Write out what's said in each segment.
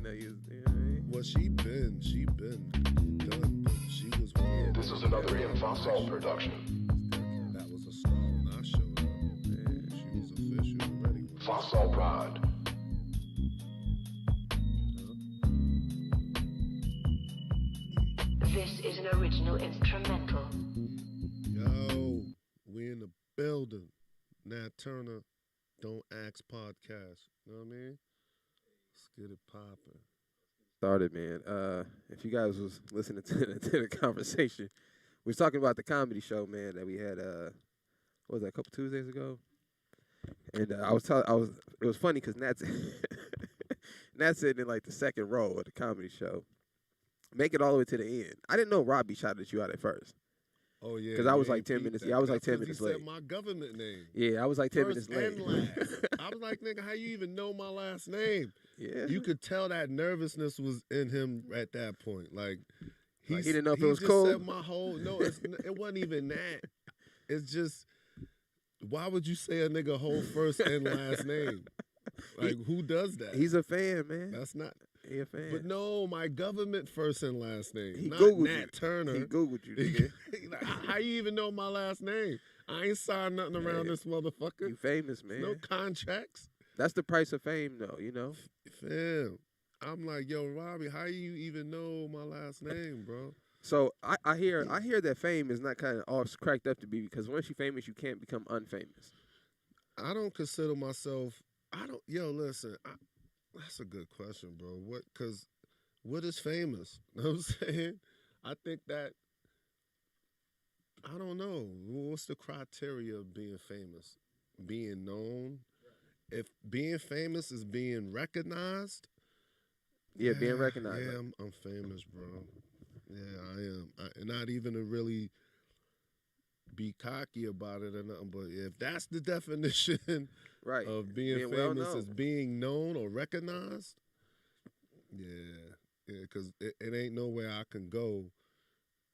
didn't know you. You know what I mean? Well, she been done, but she was one. This is another Infosol production. That was a star when I showed up. Yeah, she was official already. Fossil Prod. This is an original instrumental. Yo, we in the building. Nat Turner, Don't Ask podcast. You know what I mean? Let's get it popping. Started, man. If you guys was listening to the conversation, we was talking about the comedy show, man, that we had. What was that, a couple Tuesdays ago? And it was funny because Nat's sitting in like the second row of the comedy show, make it all the way to the end. I didn't know Robbie shouted you out at first. Oh yeah, because I was like 10 minutes. Yeah, I was like 10 minutes he late. Said my government name. Yeah, I was like 10 First minutes late. and last. I was like, nigga, how you even know my last name? Yeah, you could tell that nervousness was in him at that point. Like he didn't know if it was just cool. Said my whole it wasn't even that. It's just, why would you say a nigga whole first and last name? Like, who does that? He's a fan, man. That's not. He a fan. But no, my government first and last name. He not Googled Nat you. Turner. He Googled you, nigga. Like, how you even know my last name? I ain't signed nothing around this motherfucker. You famous, man. No contracts. That's the price of fame, though, you know? Fam. I'm like, yo, Robbie, how you even know my last name, bro? So I hear that fame is not kind of all cracked up to be, because once you're famous, you can't become unfamous. I don't consider myself. Yo, listen. That's a good question, bro. Because what is famous? You know what I'm saying? I think that. I don't know. What's the criteria of being famous? Being known. If being famous is being recognized. Yeah, being recognized. Yeah, I'm famous, bro. Yeah, I am. Not even to really be cocky about it or nothing, but if that's the definition right. of being famous is being known or recognized, yeah, because it ain't nowhere I can go.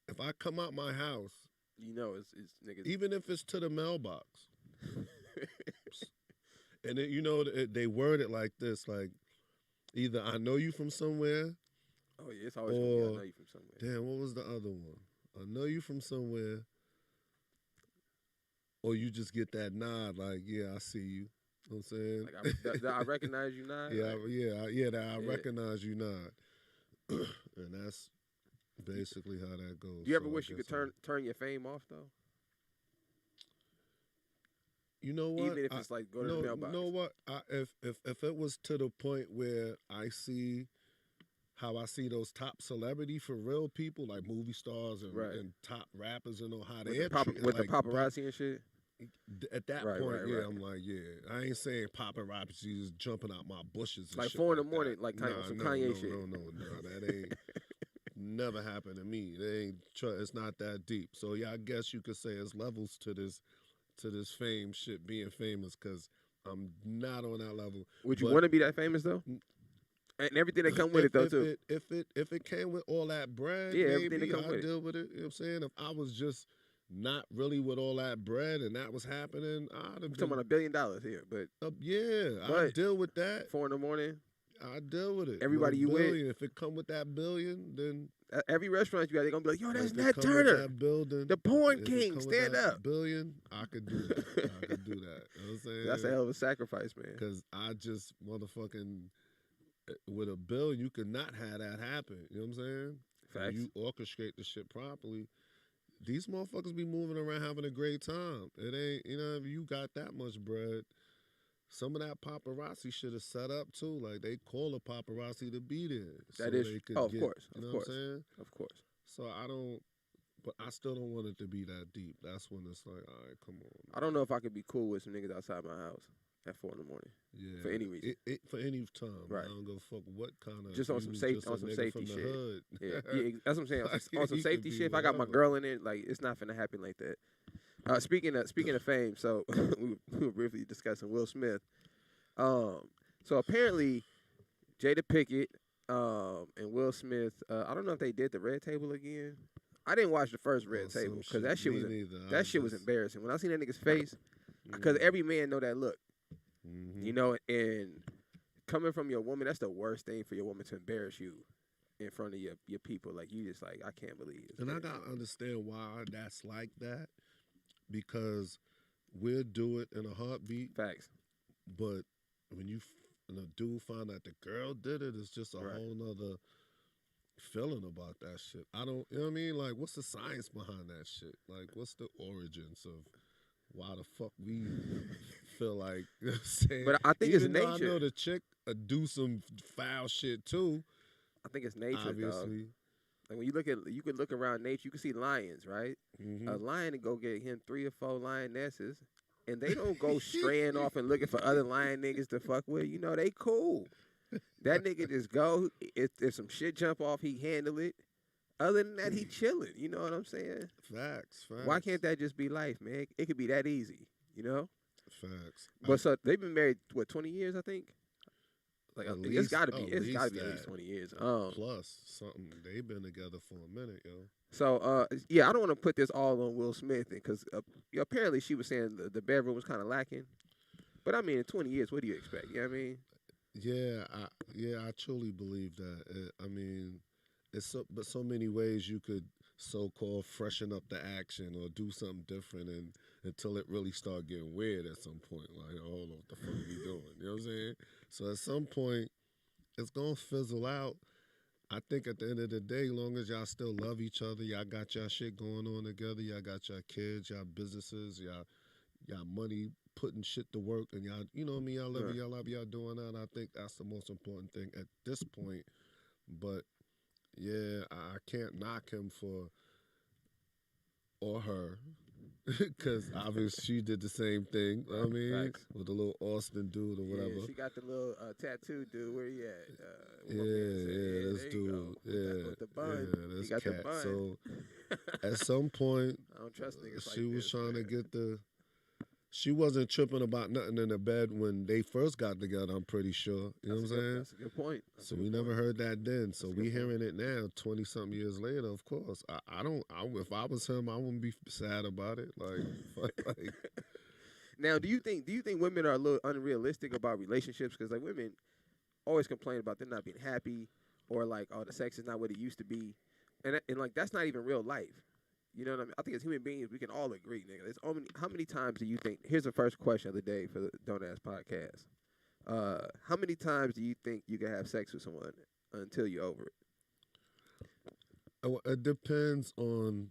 If I come out my house, you know, it's niggas. Even if it's to the mailbox, and you know they word it like this, like either I know you from somewhere. Oh yeah, it's always gonna be I know you from somewhere. Damn, what was the other one? I know you from somewhere. Or you just get that nod, like, yeah, I see you. You know what I'm saying? Like I recognize you nod? Yeah, like, I recognize you nod. And that's basically how that goes. Do you ever wish you could turn your fame off, though? You know what? Even if it's like go to the mailbox. You know what? If it was to the point where I see how I see those top celebrity for real people, like movie stars and top rappers and all how they with the paparazzi and shit. At that point, I'm like, yeah. I ain't saying paparazzi is jumping out my bushes. And like shit 4 in the like morning, that. like Kanye shit. No, that ain't never happened to me. It's not that deep. So yeah, I guess you could say there's levels to this fame shit, being famous, because I'm not on that level. Would you want to be that famous though? And everything that come with it though too. If it came with all that bread, yeah, everything that come with it. I'd deal with it. You know what I'm saying? If I was just not really with all that bread and that was happening, I'd have talking about $1 billion here, but I'd deal with that. 4 in the morning. I'd deal with it. Everybody you with. If it come with that $1 billion, then every restaurant you got, they're gonna be like, yo, that's Nat Turner, that building, the porn king, stand up. $1 billion, I could do that. I could do that. You know what I'm saying? That's a hell of a sacrifice, man. Because I just motherfucking with $1 billion, you could not have that happen. You know what I'm saying? Facts. You orchestrate the shit properly. These motherfuckers be moving around having a great time. It ain't, if you got that much bread, some of that paparazzi shit is set up too. Like they call the paparazzi to be there. That is, of course. What I'm saying? Of course. So but I still don't want it to be that deep. That's when it's like, all right, come on. Man. I don't know if I could be cool with some niggas outside my house at 4 in the morning. Yeah. For any reason. For any time. Right. I don't go fuck what kind of. Just on some safety shit. Hood. Yeah, that's what I'm saying. On some safety shit. If I got my girl in it, like it's not finna happen like that. Speaking of fame, so we were briefly discussing Will Smith. So apparently, Jada Pinkett and Will Smith. I don't know if they did the Red Table again. I didn't watch the first Red Table because that shit was embarrassing. When I seen that nigga's face, because every man know that look. Mm-hmm. You know, and coming from your woman, that's the worst thing for your woman to embarrass you in front of your people. Like, you just like, I can't believe it. And I gotta understand why that's like that, because we'll do it in a heartbeat. Facts. But when when a dude find out the girl did it, it's just a Right. whole nother feeling about that shit. I don't, you know what I mean? Like, what's the science behind that shit? Like, what's the origins of why the fuck we feel like, you know what I'm saying? But I think it's Even though nature. I know the chick do some foul shit too, I think it's nature, dog. obviously. Like, when you could look around nature, you can see lions, right? Mhm. A lion to go get him 3 or 4 lionesses, and they don't go straying off and looking for other lion niggas to fuck with. You know, they cool. That nigga just go. If some shit jump off, he handle it. Other than that, he chilling. You know what I'm saying? Facts. Why can't that just be life, man? It could be that easy, you know? Facts. But so they've been married, what, 20 years, I think? Like, At it's least- got to be. at It's got to be least at least that. 20 years. Plus something. They've been together for a minute, yo. So, yeah, I don't want to put this all on Will Smith because apparently she was saying the bedroom was kind of lacking. But I mean, in 20 years, what do you expect? You know what I mean? Yeah, I truly believe that. I mean, but so many ways you could so-called freshen up the action or do something different, and until it really start getting weird at some point. Like, hold on, what the fuck are we doing? You know what I'm saying? So at some point, it's gonna fizzle out. I think at the end of the day, long as y'all still love each other, y'all got y'all shit going on together, y'all got y'all kids, y'all businesses, y'all money putting shit to work, and y'all, you know what I mean, y'all live y'all life, y'all doing that. I think that's the most important thing at this point. But yeah, I can't knock him or her, because obviously she did the same thing. I mean, Facts. with the little Austin dude or whatever. Yeah, she got the little tattoo dude. Where he at? This there you dude. go. With the bun. Yeah, He this got the cat. bun. So at some point, I don't trust niggas like she was this, trying to man. get she wasn't tripping about nothing in the bed when they first got together, I'm pretty sure. You know what I'm saying? That's a good point. So we never heard that then. So That's a we good point. hearing it now, 20-something years later, of course. If I was him, I wouldn't be sad about it. Like Now, do you think women are a little unrealistic about relationships? Because like women always complain about them not being happy, or like, oh, the sex is not what it used to be, and like that's not even real life. You know what I mean? I think as human beings, we can all agree, nigga. How many times do you think? Here's the first question of the day for the Don't Ask podcast. How many times do you think you can have sex with someone until you're over it? it depends on.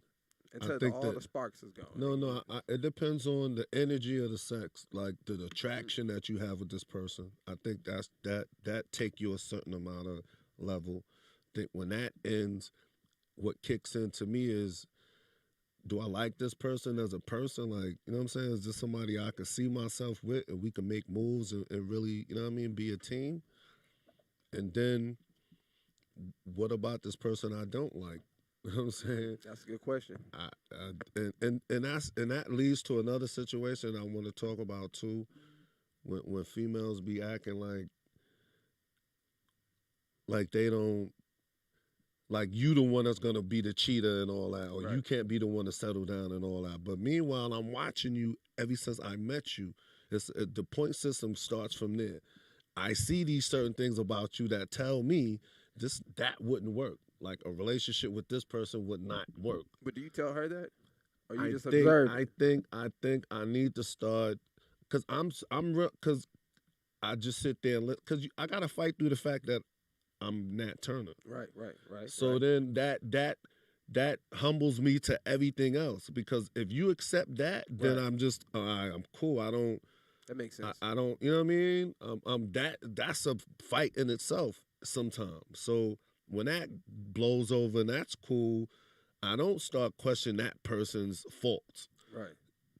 Until think all that- the sparks is gone. No. It depends on the energy of the sex, like the attraction that you have with this person. I think that take you a certain amount of level. I think when that ends, what kicks in to me is, do I like this person as a person? Like, you know what I'm saying? Is this somebody I could see myself with, and we can make moves and really, you know what I mean, be a team? And then, what about this person I don't like? You know what I'm saying? That's a good question. And that leads to another situation I want to talk about too, when females be acting like they don't, like you the one that's gonna be the cheater and all that, or Right. you can't be the one to settle down and all that. But meanwhile, I'm watching you ever since I met you. The point system starts from there. I see these certain things about you that tell me that wouldn't work. Like a relationship with this person would not work. But do you tell her that, or you just think, observe? I think I need to start, because because I just sit there and because I gotta fight through the fact that I'm Nat Turner. Right. So right. then that humbles me to everything else, because if you accept that, then Right. I'm just I'm cool. I don't. That makes sense. I don't. You know what I mean? That's a fight in itself sometimes. So when that blows over and that's cool, I don't start questioning that person's faults. Right.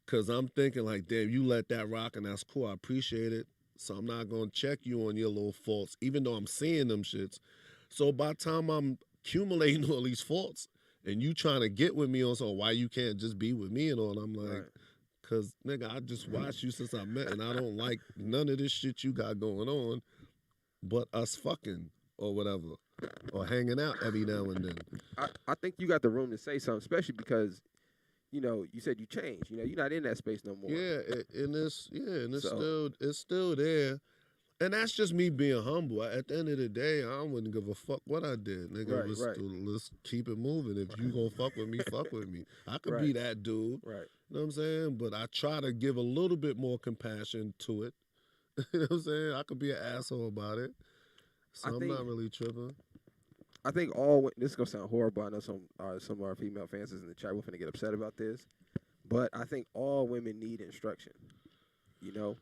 Because I'm thinking like, damn, you let that rock and that's cool. I appreciate it. So I'm not going to check you on your little faults, even though I'm seeing them shits. So by the time I'm accumulating all these faults and you trying to get with me on so why you can't just be with me and all, I'm like, Right. because, nigga, I just watched you since I met and I don't like none of this shit you got going on but us fucking or whatever, or hanging out every now and then. I think you got the room to say something, especially because, you know, you said you changed. You know, you're not in that space no more. Yeah, and it's So- still there. And that's just me being humble. At the end of the day, I wouldn't give a fuck what I did, nigga. Right. Let's keep it moving. If you gonna fuck with me, fuck with me. I could Right. be that dude. Right. You know what I'm saying? But I try to give a little bit more compassion to it. You know what I'm saying? I could be an asshole about it. So I'm not really tripping. I think this is gonna sound horrible. I know some of our female fans is in the chat. We're gonna get upset about this, but I think all women need instruction. You know,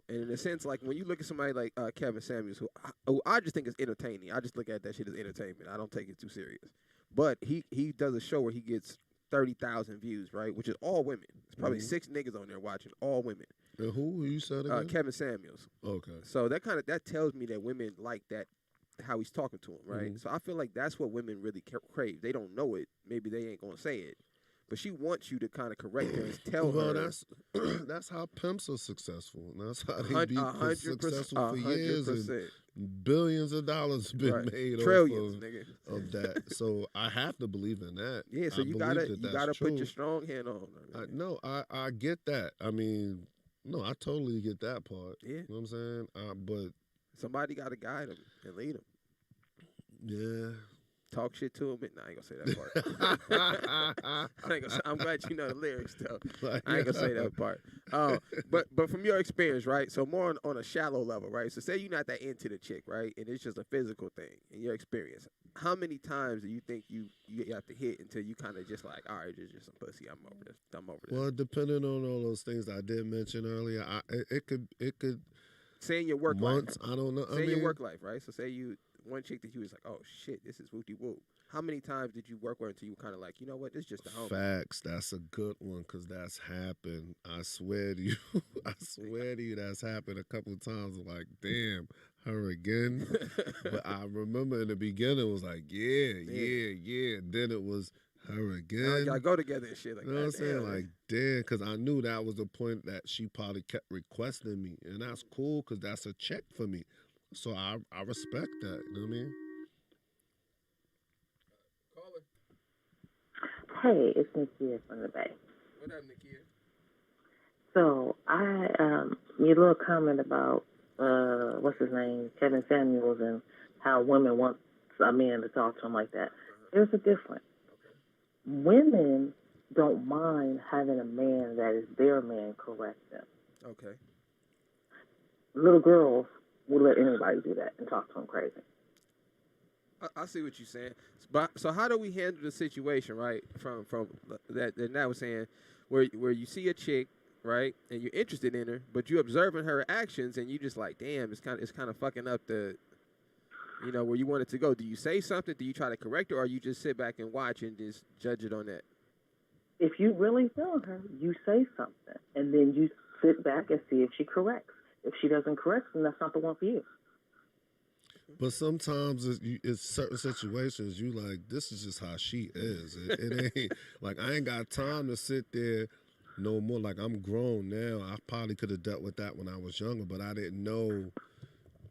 and in a sense, like when you look at somebody like Kevin Samuels, who I just think is entertaining. I just look at that shit as entertainment. I don't take it too serious. But he does a show where he gets 30,000 views, right? Which is all women. It's probably 6 niggas on there watching, all women. And who you said again? Kevin Samuels. Okay. So that tells me that women like that. How he's talking to him, right? So I feel like that's what women really crave. They don't know it. Maybe they ain't gonna say it, but she wants you to kind of correct her and tell her. That's how pimps are successful. That's how they be successful for years. And billions of dollars been made Trillions, of that. So I have to believe in that. Yeah. So you gotta put your strong hand on her. I get that. I mean, no, I totally get that part. Yeah. You know what I'm saying? But somebody got to guide him and lead him. Yeah. Talk shit to him. No, I ain't gonna say that part. I'm glad you know the lyrics though. I ain't gonna say that part. But from your experience, right? So more on a shallow level, right? So say you're not that into the chick, right? And it's just a physical thing. In your experience, how many times do you think you have to hit until you kind of just like, all right, just some pussy. I'm over this. Well, depending on all those things I did mention earlier, it could. Say in your work months, life. I don't know. Say in your work life, right? So say one chick that you was like, oh shit, this is whoopty whoop. How many times did you work with her until you kind of like, you know what, this is just a homie? Facts. That's a good one because that's happened. I swear to you. That's happened a couple of times. I'm like, damn, her again. But I remember in the beginning it was like, yeah. And then it was her again. Y'all go together and shit like that. You know what I'm saying? Like, damn, because I knew that was the point that she probably kept requesting me. And that's cool because that's a check for me. So I respect that. You know what I mean? Hey, it's Nakia from the Bay. What up, Nakia? So your little comment about what's his name, Kevin Samuels, and how women want a man to talk to him like that. There's a difference. Women don't mind having a man that is their man correct them. Okay. Little girls will let anybody do that and talk to them crazy. I see what you're saying. So how do we handle the situation, right? From that now was saying, where you see a chick, right, and you're interested in her, but you're observing her actions, and you just like, damn, it's kind of fucking up the, where you want it to go. Do you say something? Do you try to correct her, or you just sit back and watch and just judge it on that? If you really feel her, you say something, and then you sit back and see if she corrects. If she doesn't correct, then that's not the one for you. But sometimes it's certain situations you like, this is just how she is. It ain't, like, I ain't got time to sit there no more. Like, I'm grown now. I probably could have dealt with that when I was younger, but I didn't know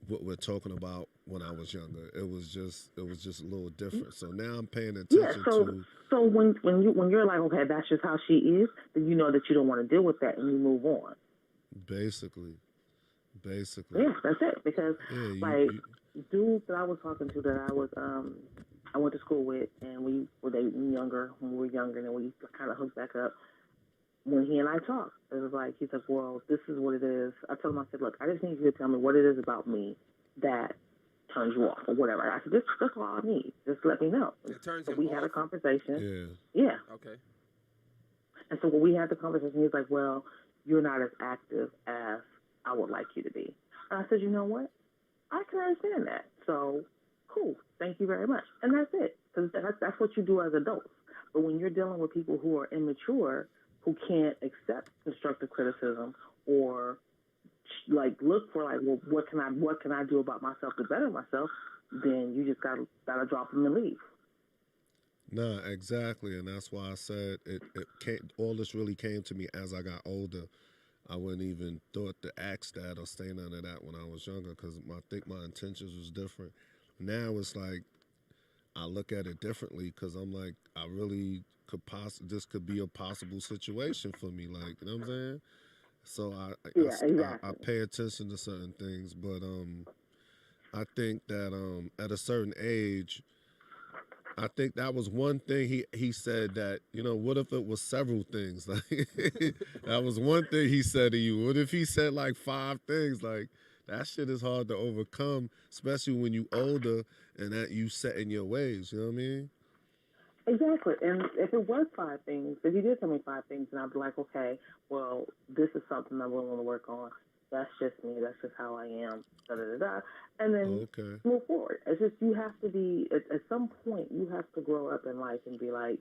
what we're talking about when I was younger. It was just a little different. So now I'm paying attention to. So when you're like, okay, that's just how she is, then you know that you don't want to deal with that and you move on. Basically. Yeah, that's it. Because dudes that I was talking to that I went to school with, and we were dating when we were younger, and then we kind of hooked back up. When he and I talked, it was like, he's like, well, this is what it is. I told him, I said, look, I just need you to tell me what it is about me that turns you off or whatever. I said, that's all I need. Just let me know. It turns so him we off? had a conversation. Yeah. Okay. And so when we had the conversation, he's like, well, you're not as active as I would like you to be. And I said, you know what? I can understand that. So, cool. Thank you very much. And that's it. Because that's what you do as adults. But when you're dealing with people who are immature, who can't accept constructive criticism or like look for like, well, what can I do about myself to better myself? Then you just gotta drop them and leave. Nah, exactly, and that's why I said it all this really came to me as I got older. I wouldn't even thought to ask that or say none of that when I was younger because I think my intentions was different. Now it's like I look at it differently because I'm like, I really this could be a possible situation for me. Like, you know what I'm saying? So Yeah, exactly. I pay attention to certain things, but I think that at a certain age, I think that was one thing he said that, what if it was several things? Like that was one thing he said to you. What if he said like 5 things? Like that shit is hard to overcome, especially when you older and that you set in your ways. You know what I mean? Exactly. And if it was 5 things, if you did tell me 5 things, and I'd be like, okay, well, this is something I'm willing to work on. That's just me. That's just how I am. Da da da da. And then move forward. It's just you have to be at some point you have to grow up in life and be like,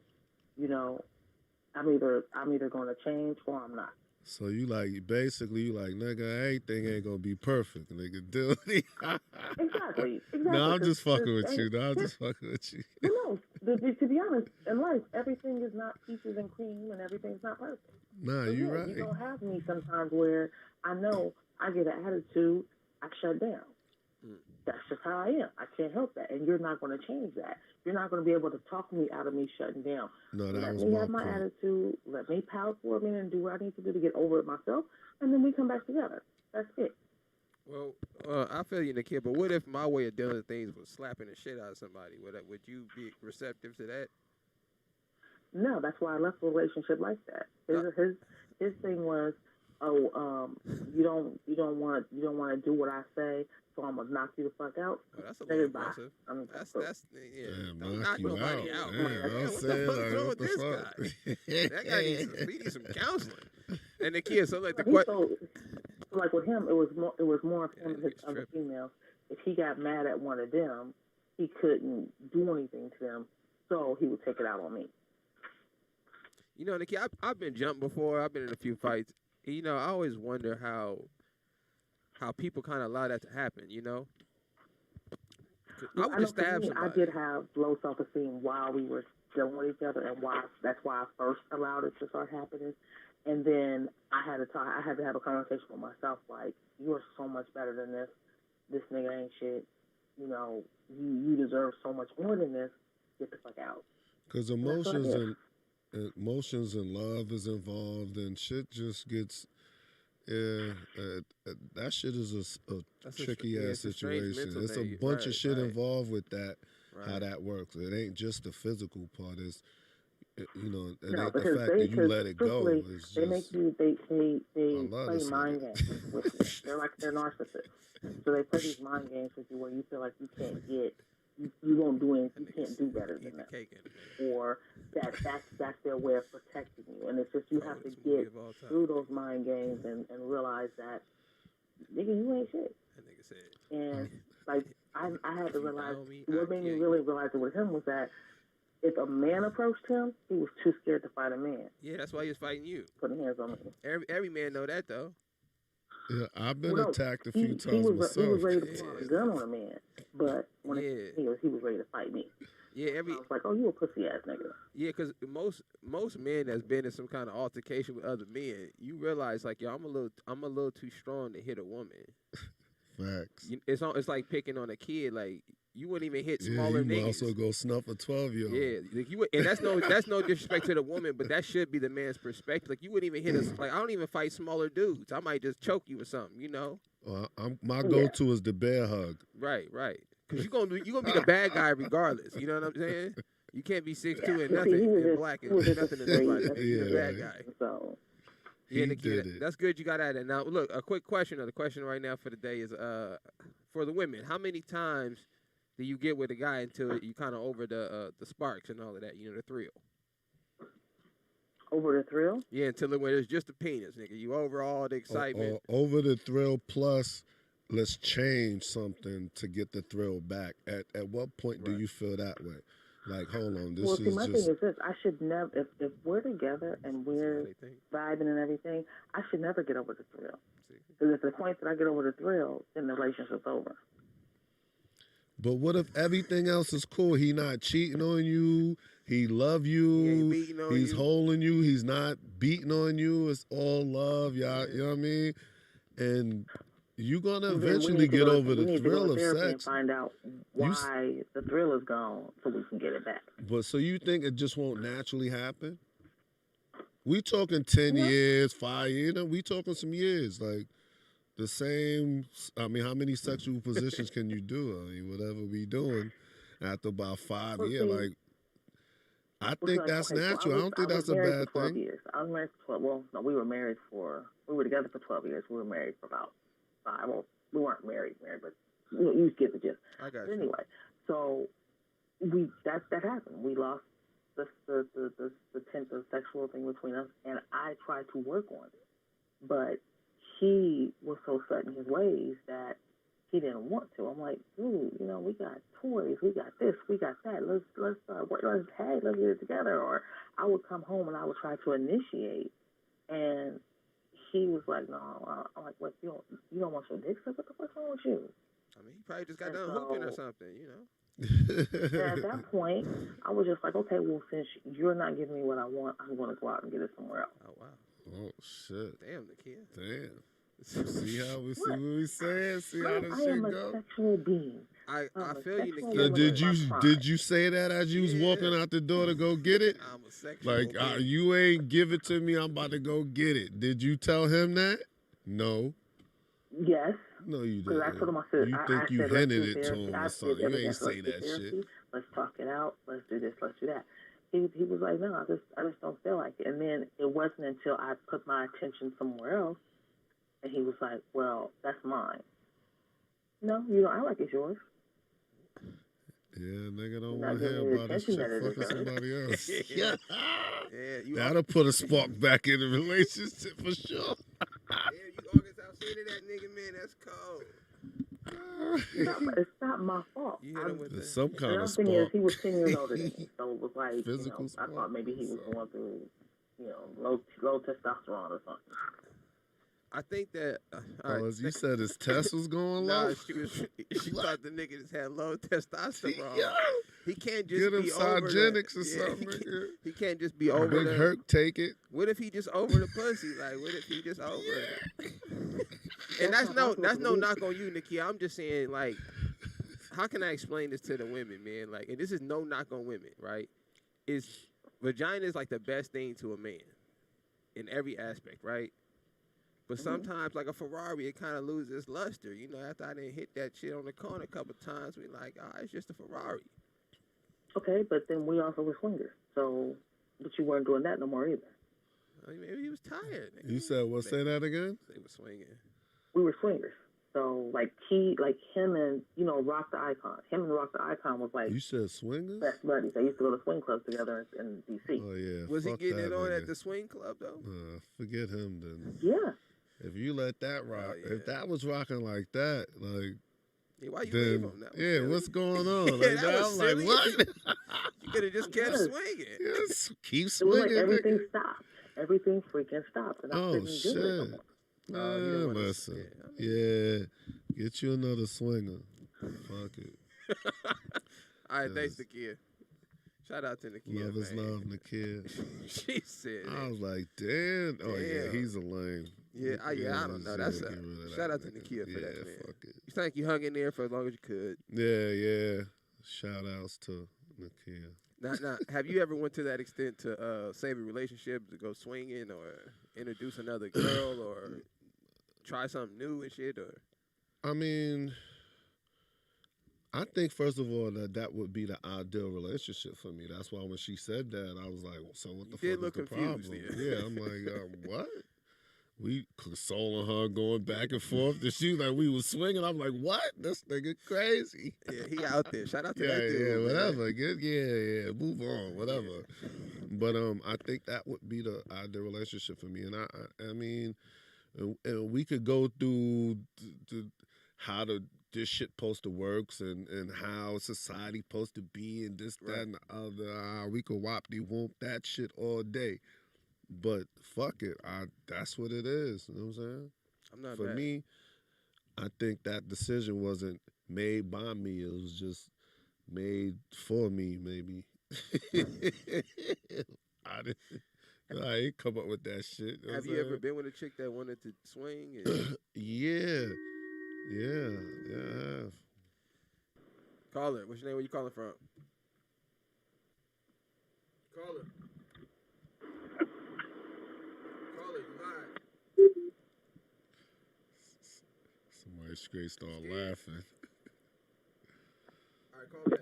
I'm either going to change or I'm not. So you basically nigga, everything ain't gonna be perfect, nigga. Do it. Exactly. No, I'm just fucking with you. But no, to be honest, in life, everything is not peaches and cream, and everything's not perfect. Nah, so, you're right. You're gonna have me sometimes where I know I get an attitude, I shut down. That's just how I am. I can't help that, and you're not going to change that. You're not going to be able to talk me out of me shutting down. No, that let was me my have my point. attitude. Let me pout for a minute and do what I need to do to get over it myself, and then we come back together. That's it. Well, I feel you, Nakia, but what if my way of dealing with things was slapping the shit out of somebody? Would you be receptive to that? No, that's why I left a relationship like that. His thing was, you don't want to do what I say, so I'm gonna knock you the fuck out. Oh, that's a little aggressive. That's don't knock nobody out. What the fuck's wrong with this guy? That guy needs some counseling. And the kids, so like the question. Like with him, it was more of him and his other females. If he got mad at one of them, he couldn't do anything to them, so he would take it out on me. Nikki, I've been jumped before. I've been in a few fights. I always wonder how people kind of allow that to happen. I would just stab somebody. I did have low self-esteem while we were dealing with each other, and that's why I first allowed it to start happening. And then I had to have a conversation with myself, like, you are so much better than this. This nigga ain't shit. You deserve so much more than this. Get the fuck out. Because emotions and love is involved, and shit just gets. That shit is a tricky ass situation. It's a bunch of shit involved with that. Right. How that works. It ain't just the physical part. It's it ain't the fact that you let it go. It's they make you. They play mind games with you. They're narcissists. So they play these mind games with you where you feel like you can't get. You won't do anything. You can't do better than that. Or that's their way of protecting you. And it's just you have to get through those mind games and realize that, nigga, you ain't shit. That nigga said. And like I had to realize what made me really realize it with him was that if a man approached him, he was too scared to fight a man. Yeah, that's why he was fighting you. Putting hands on me. Every man know that though. Yeah, I've been attacked a few times myself. He was ready to pull out a gun on a man, but when he was ready to fight me. Yeah, I was like, oh, you a pussy ass nigga. Yeah, because most men that's been in some kind of altercation with other men, you realize like, yo, I'm a little too strong to hit a woman. Facts. It's like picking on a kid. Like you wouldn't even hit smaller niggas. You also go snuff a 12-year-old. Yeah, and that's no disrespect to the woman, but that should be the man's perspective. Like you wouldn't even hit us. Like I don't even fight smaller dudes. I might just choke you or something. My go-to is the bear hug. Right. Because you're gonna be the bad guy regardless. You know what I'm saying? You can't be 6'2" and nothing and black and nothing in this life. You're the bad guy. So. Yeah, that's good. You got at it. Now, look, a quick question. The question right now for the day is, for the women, how many times do you get with a guy until you kind of over the sparks and all of that? The thrill. Over the thrill? Yeah, until when it's just a penis, nigga. You over all the excitement. Over the thrill plus, let's change something to get the thrill back. At what point do you feel that way? Like, hold on, this is my thing is this. I should never, if we're together and we're vibing and everything, I should never get over the thrill. Because at the point that I get over the thrill, then the relationship's over. But what if everything else is cool? He not cheating on you. He love you. He's holding you. He's not beating on you. It's all love. Y'all, you know what I mean? And you're going to eventually get over the thrill of sex. And find out why the thrill is gone so we can get it back. But so you think it just won't naturally happen? We talking 10 Yeah. years, 5 years. You know, we talking some years. Like the same. I mean, how many sexual positions can you do? I mean, whatever we doing after about 5 years, see, like I well, think like, that's okay, so natural. I don't I think was that's a married for bad 12 thing. years. I was married for 12. Well, no, we were together for 12 years. We were married for about 5. Well, we weren't married, but you get the gist. I got But you. anyway, so that happened. We lost the tenth of sexual thing between us, and I tried to work on it, but he was so set in his ways that he didn't want to. I'm like, dude, we got toys, we got this, we got that. Let's get it together. Or I would come home and I would try to initiate, and he was like, no. I'm like, what? You don't want your dick sucked? What the fuck's wrong with you? I mean, he probably just got done hooping or something, And at that point, I was just like, okay, well, since you're not giving me what I want, I'm going to go out and get it somewhere else. Oh, wow. Oh shit! Damn, the kid. Damn. See what we saying? See how this I shit am a go? sexual being. I feel you, sexual Nikia. woman. Did you say that as you was Yeah. walking out the door to go get it? I'm a sexual Like being. you ain't give it to me. I'm about to go get it. Did you tell him that? No. Yes. No, you Because didn't. I told him, I said, You I think you said, let's hinted do it to therapy. him I or said something? You everything. ain't say Let's do that therapy. shit. Let's talk it out. Let's do this. Let's do that. He was like, no, I just don't feel like it. And then it wasn't until I put my attention somewhere else, and he was like, well, that's mine. No, you don't. I like it's yours. Yeah, nigga don't Not want to giving hear me about this attention shit that it fucking deserves. somebody else. Yeah. Yeah, you That'll put a spark back in the relationship for sure. you August out saying to that nigga, man, that's cold. It's not my fault. You hit him with There's that. some kind Another of thing is, spark. he was 10 years older than me, so it was like, Physical I spark. thought maybe he was going through, low testosterone or something. I think that. All right. Oh, as you said, his test was going low. Nah, she thought the nigga just had low testosterone. Yeah. He can't just Get him be over Cygenics the, or yeah, something. Nigga. He can't just be over Big the. Herc, take it. What if he just over the pussy? Like, what if he just over it? And that's no knock on you, Nikia. I'm just saying, like, how can I explain this to the women, man? Like, and this is no knock on women, right? Vagina is like the best thing to a man in every aspect, right? But sometimes, like a Ferrari, it kind of loses its luster. After I didn't hit that shit on the corner a couple times, we like, it's just a Ferrari. Okay, but then we also were swingers, but you weren't doing that no more either. I mean, maybe he was tired. Nigga. You said what? Say that again. They were swinging. We were swingers. So, him and, Rock the Icon. Him and Rock the Icon was like You said swingers? best buddies. They used to go to swing clubs together in D.C. Oh yeah. Was he fuck getting that it on nigga. at the swing club, though? Forget him then. Yeah. If you let that rock, yeah. if that was rocking like that, like, Yeah, why you then leave him? That was yeah, silly. what's going on? Yeah, Like, that now was I'm silly. like, what? You could have just kept Yes. swinging. Yes, keep It was swinging. like everything nigga. stopped. Everything freaking stopped. And I Oh couldn't do it no shit. more. Oh, you didn't wanna- Listen, yeah. get you another swinger. Fuck it. All right, thanks, Yes. Nakia. Shout out to Nakia. Love is man. love, the kid. She said, I was like, damn. Oh yeah, Damn. he's a lame. yeah, I don't know. That's get a rid of shout that out to nigga. Nakia for that, Yeah, man. fuck it. You think you hung in there for as long as you could. Yeah. Shout outs to Nakia. Now, have you ever went to that extent to save a relationship, to go swinging or introduce another girl or try something new and shit? Or I mean, I think first of all that would be the ideal relationship for me. That's why when she said that, I was like, well, so what the You did fuck look is the confused, problem? yeah. Yeah, I'm like, what? We consoling her, going back and forth. And she was like, we was swinging. I'm like, what? This nigga crazy. yeah, he out there. Shout out to Yeah, that dude. yeah, man. whatever. Yeah. Move on, whatever. But I think that would be the ideal relationship for me. And I mean, and we could go through how this shit supposed to works and how society supposed to be and this, that, and the other. We could whoop that shit all day. But fuck it, that's what it is. You know what I'm saying? I'm not For mad. me, I think that decision wasn't made by me. It was just made for me, maybe. I ain't come up with that shit. You know Have what you I'm ever been with a chick that wanted to swing? And saying? Yeah, I have. call her. What's your name? Where you calling from? Call her. Right, straight start laughing. All right, call back.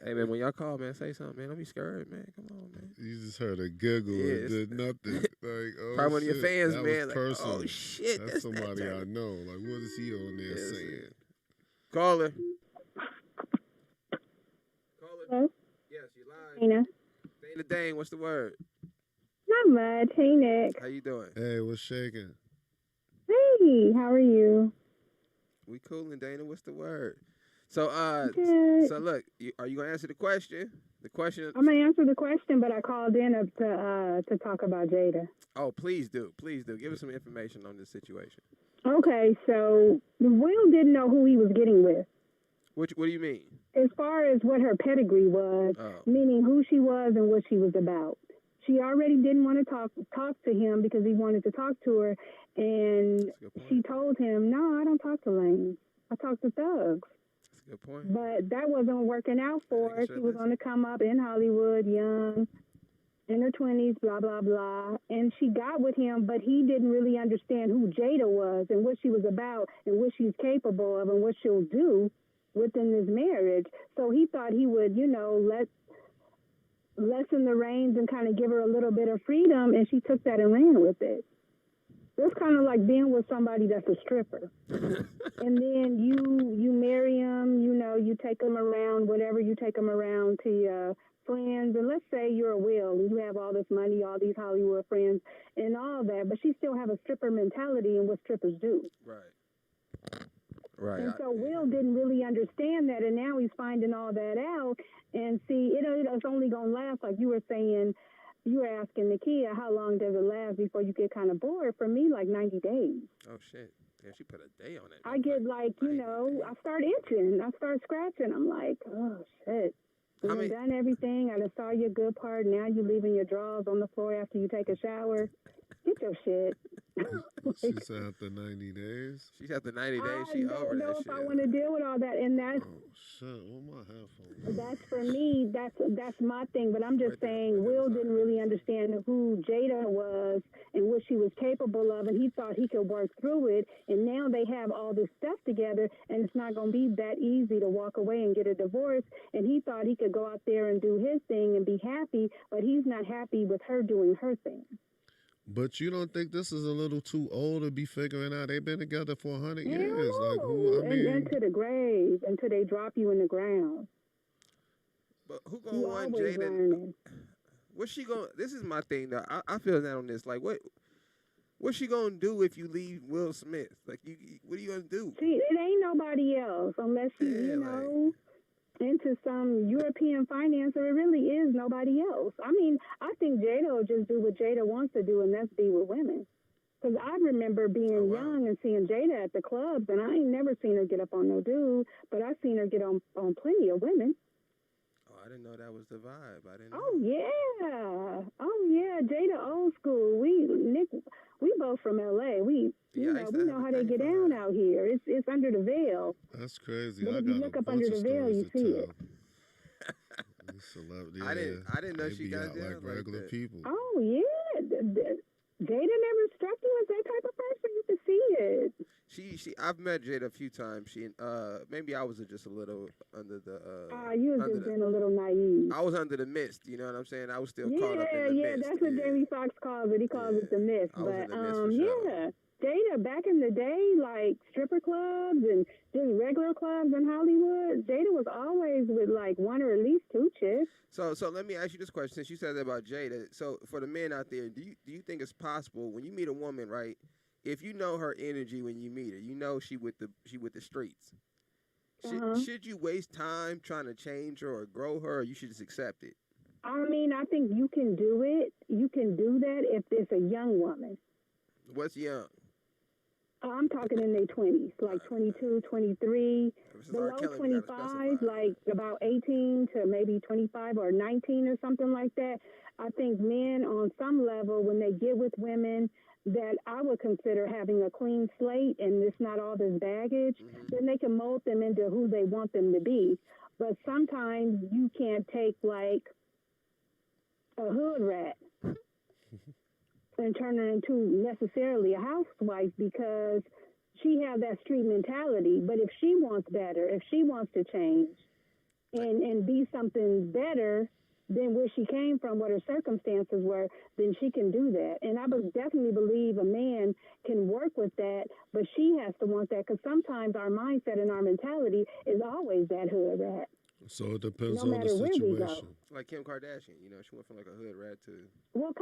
Hey man, when y'all call, man, say something, man. Don't be scared, man. Come on, man. You just heard a giggle Yeah, and did nothing. Like, oh probably one of shit, your fans, that man. was Like, personal. oh shit, That's that somebody I Turner. know. Like, what is he on there Yes, saying? Caller. Caller. Hello? Yes, you live. Dana. Dana Dane, what's the word? Not much. Hey, Nick. How you doing? Hey, what's shaking? Hey, how are you? We coolin', Dana. What's the word? So, Good. so look, are you gonna answer the question? The question. I'm gonna answer the question, but I called in to talk about Jada. Oh, please do, please do. Give us some information on this situation. Okay, so Will didn't know who he was getting with. What do you mean? As far as what her pedigree was, meaning who she was and what she was about. She already didn't want to talk to him because he wanted to talk to her, and she told him, "No, I don't talk to lanes. I talk to thugs." That's a good point. But that wasn't working out for her. She was on the come up in Hollywood, young, in her 20s, blah, blah, blah. And she got with him, but he didn't really understand who Jada was and what she was about and what she's capable of and what she'll do within this marriage. So he thought he would, lessen the reins and kind of give her a little bit of freedom, and she took that and ran with it. It's kind of like being with somebody that's a stripper. And then you marry him, you take him around, whatever you take him around to your friends. And let's say you're a Will and you have all this money, all these Hollywood friends and all that, but she still have a stripper mentality and what strippers do. Right. Right. And so Will didn't really understand that, and now he's finding all that out. And see, it's only going to last, like you were saying. You were asking Nakia, how long does it last before you get kind of bored? For me, like 90 days. Oh, shit. Yeah, she put a day on it. I get like, I start itching. I start scratching. I'm like, oh, shit. We've done everything. I just saw your good part. Now you're leaving your drawers on the floor after you take a shower. Get your shit. She's after 90 days. She's after 90 days. She over that shit. I don't know if I want to deal with all that, and that's. Oh shit! What my headphones? That's for me. That's my thing. But I'm just saying, Will didn't really understand who Jada was and what she was capable of, and he thought he could work through it. And now they have all this stuff together, and it's not going to be that easy to walk away and get a divorce. And he thought he could go out there and do his thing and be happy, but he's not happy with her doing her thing. But you don't think this is a little too old to be figuring out? They've been together for 100 years. No. Like who? I mean, and to the grave until they drop you in the ground. But who gonna want Jada? What's she gonna? This is my thing though. I feel that on this. Like what's she gonna do if you leave Will Smith? Like what are you gonna do? See, it ain't nobody else unless you know. Into some European financer, it really is nobody else. I mean, I think Jada will just do what Jada wants to do, and that's be with women. Because I remember being young and seeing Jada at the clubs, and I ain't never seen her get up on no dude, but I seen her get on plenty of women. Oh, I didn't know that was the vibe. I didn't know. Oh yeah, Jada old school. We both from LA. We know how they get down out here. It's under the veil. That's crazy. But if you look up under the veil, you see it. I didn't know she got down like regular people. Oh yeah, Jada never struck you as that type of person. You can see it. I've met Jada a few times. Maybe I was just a little under the. You was just being a little naive. I was under the mist. You know what I'm saying? I was still caught up in the mist. Yeah, that's what Jamie Foxx calls it. He calls it the mist. I was in the mist for sure. Jada, back in the day, like stripper clubs and just regular clubs in Hollywood, Jada was always with like one or at least two chicks. So let me ask you this question. Since you said that about Jada, so for the men out there, do you think it's possible when you meet a woman, right? If you know her energy when you meet her, you know she with the streets. Should you waste time trying to change her or grow her, or you should just accept it? I mean, I think you can do it. You can do that if it's a young woman. What's young? I'm talking in their 20s, like 22, 23. Below 25, like about 18 to maybe 25 or 19 or something like that. I think men on some level, when they get with women that I would consider having a clean slate and it's not all this baggage, then they can mold them into who they want them to be. But sometimes you can't take like a hood rat and turn her into necessarily a housewife because she have that street mentality. But if she wants better, if she wants to change and be something better than where she came from, what her circumstances were, then she can do that. And I would definitely believe a man can work with that, but she has to want that, because sometimes our mindset and our mentality is always that hood rat. So it depends No on the matter where we go. situation. Like Kim Kardashian, you know, she went from like a hood rat to. Well,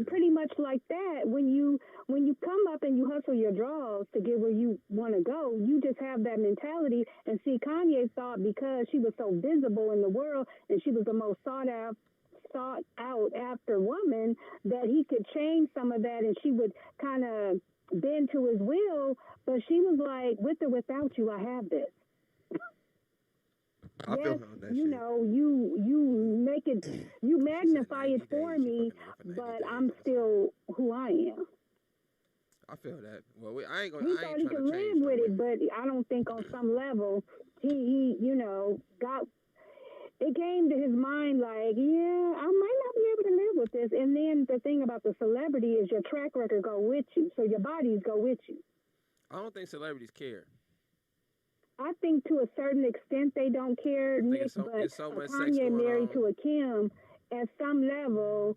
pretty much like that. When you come up and you hustle your draws to get where you want to go, you just have that mentality. And see, Kanye thought because she was so visible in the world and she was the most sought out after woman, that he could change some of that and she would kind of bend to his will. But she was like, with or without you, I have this. I feel her on that you shit. know, you make it, you magnify it for me, but I'm still who I am. I feel that. Well, I ain't gonna. He I thought ain't he trying could to live change with no it, but I don't think on some level he you know, got. It came to his mind like, yeah, I might not be able to live with this. And then the thing about the celebrity is your track record go with you, so your bodies go with you. I don't think celebrities care. I think to a certain extent they don't care, Nick, so but much sex Kanye going married on. to a Kim, at some level,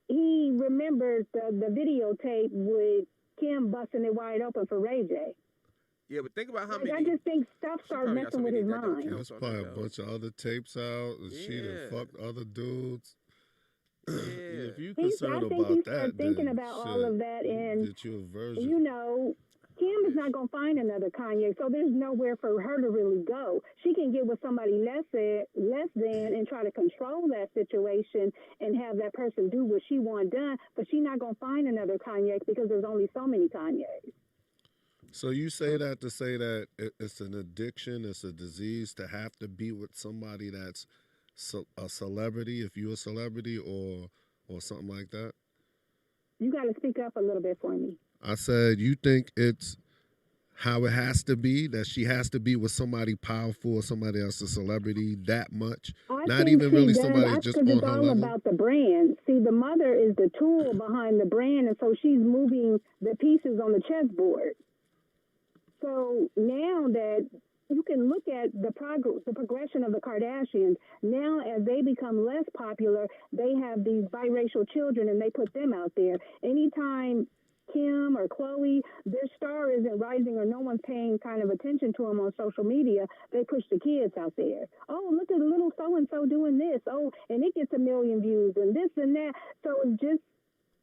he remembers the videotape with Kim busting it wide open for Ray J. Yeah, but think about how Like, many. I just think stuff started messing with his mind. There's probably a bunch of other tapes out. And she done fucked other dudes. Yeah. If you I concerned think about he that, started thinking then about all of that, and get you a version. you know, Kim is not going to find another Kanye, so there's nowhere for her to really go. She can get with somebody less than and try to control that situation and have that person do what she wants done, but she's not going to find another Kanye because there's only so many Kanyes. So you say that to say that it's an addiction, it's a disease to have to be with somebody that's a celebrity, if you're a celebrity or something like that? You got to speak up a little bit for me. I said, you think it's how it has to be, that she has to be with somebody powerful or somebody that's a celebrity that much? Not even really somebody just on her level? It's all about the brand. See, the mother is the tool behind the brand, and so she's moving the pieces on the chessboard. So now that you can look at the progression of the Kardashians, now as they become less popular, they have these biracial children and they put them out there. Anytime Kim or Chloe, their star isn't rising or no one's paying kind of attention to them on social media, they push the kids out there. Oh, look at little so-and-so doing this. Oh, and it gets 1 million views and this and that. So it's just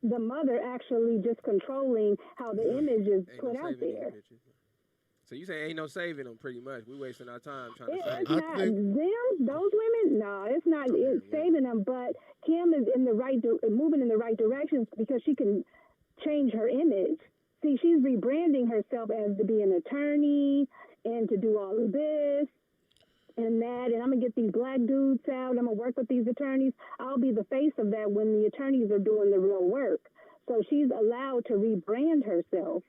the mother actually just controlling how the image is put out there. So you say ain't no saving them, pretty much. We wasting our time trying to save them. It's not them, those women. No, it's not. It's saving them. But Kim is in the moving in the right direction because she can change her image. See, she's rebranding herself as to be an attorney and to do all of this and that. And I'm gonna get these black dudes out. I'm gonna work with these attorneys. I'll be the face of that when the attorneys are doing the real work. So she's allowed to rebrand herself.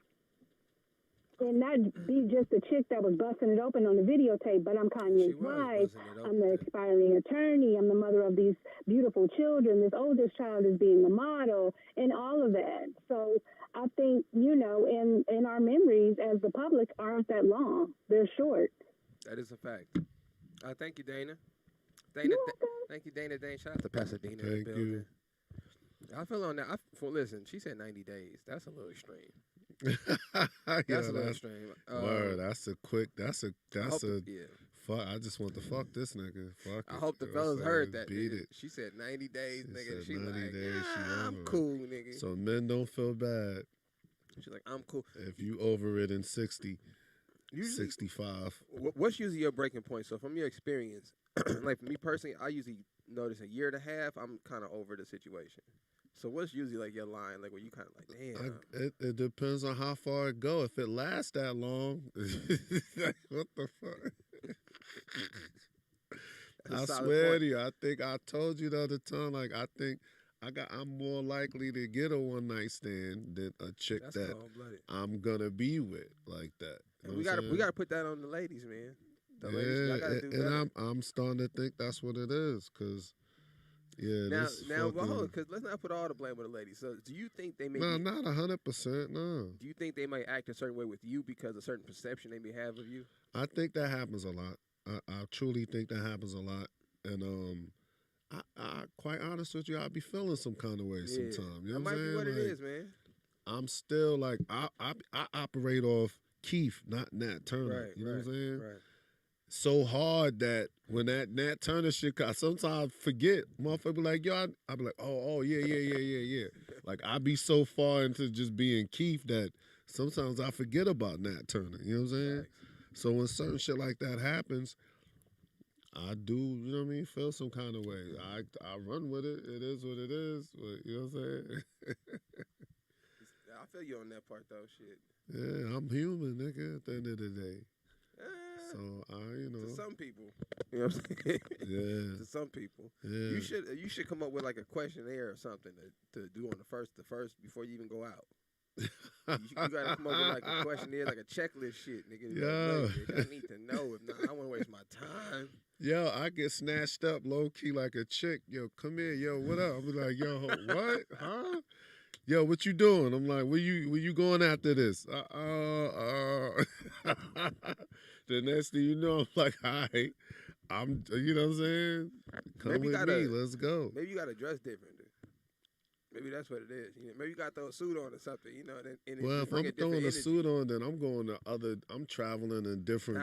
And not be just a chick that was busting it open on the videotape, but I'm Kanye's wife, I'm the aspiring attorney, I'm the mother of these beautiful children, this oldest child is being a model, and all of that. So I think, you know, in our memories as the public aren't that long. They're short. That is a fact. Thank you, Dana. Thank you, Dana. Shout out to Pasadena. Thank you. I feel on that. Listen, she said 90 days. That's a little extreme. That's a little extreme. Word, that's a yeah. Fuck. I just want to fuck this nigga. Fuck I it. hope the fellas heard that. Beat nigga. it. She said 90 days, nigga. She 90 like, days, I'm cool, nigga. So men don't feel bad. She's like, I'm cool. If you over it in 60, usually, 65. What's usually your breaking point? So from your experience, like for me personally, I usually notice 1.5 years, I'm kind of over the situation. So what's usually like your line, like where you kind of like, damn? It depends on how far it go. If it lasts that long, what the fuck? I swear to you, I think I told you the other time. Like I think I'm more likely to get a one night stand than a chick that I'm gonna be with like that. And we gotta put that on the ladies, man. The ladies, y'all gotta do and I'm starting to think that's what it is, cause. Yeah. Now, but hold on, because let's not put all the blame on the lady. So, do you think they may? No, not 100%. No. Do you think they might act a certain way with you because of a certain perception they may have of you? I think that happens a lot. I truly think that happens a lot, and I quite honest with you, I be feeling some kind of way sometimes. You know that what I'm might saying? be what it Like, is, man. I'm still like I operate off Keith, not Nat Turner. Right, you know what I'm saying? Right. So hard that when that Nat Turner shit, I sometimes forget. Motherfucker be like, yo, I be like, oh, yeah. Like, I be so far into just being Keith that sometimes I forget about Nat Turner. You know what I'm saying? Right. So when certain shit like that happens, I do, you know what I mean, feel some kind of way. I run with it. It is what it is. But, you know what I'm saying? I feel you on that part, though. Shit. Yeah, I'm human, nigga, at the end of the day. So to some people, you know what I'm saying? Yeah. To some people, yeah. You should come up with like a questionnaire or something to do on the first before you even go out. You gotta come up with like a questionnaire, like a checklist shit, nigga. Yeah. Like, I need to know. If not, I don't want to waste my time. Yo, I get snatched up low key like a chick. Yo, come here. Yo, what up? I'm like, yo, what? Huh? Yo, what you doing? I'm like, where you going after this? The next thing you know, I'm like, all right, you know what I'm saying? Come Maybe with me, let's go. Maybe you gotta dress different. Maybe that's what it is. You know, maybe you got to throw a suit on or something. You know, and well, if I'm throwing a suit on, then I'm going to I'm traveling in different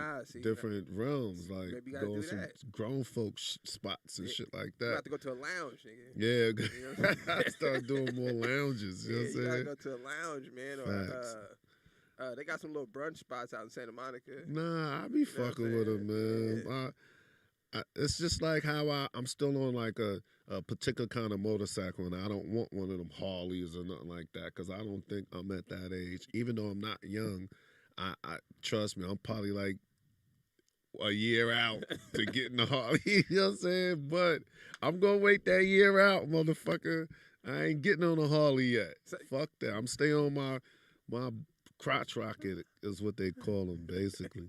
realms, like going some grown folks spots and shit like that. You have to go to a lounge, nigga. Yeah, you know start doing more lounges. You know what I'm saying? You gotta go to a lounge, man. Or they got some little brunch spots out in Santa Monica. Nah, I be fucking with them, man. Yeah. It's just like how I'm still on like a particular kind of motorcycle, and I don't want one of them Harleys or nothing like that because I don't think I'm at that age. Even though I'm not young, I trust me, I'm probably like a year out to getting the Harley. You know what I'm saying? But I'm gonna wait that year out, motherfucker. I ain't getting on a Harley yet. Fuck that. I'm staying on my crotch rocket is what they call them, basically.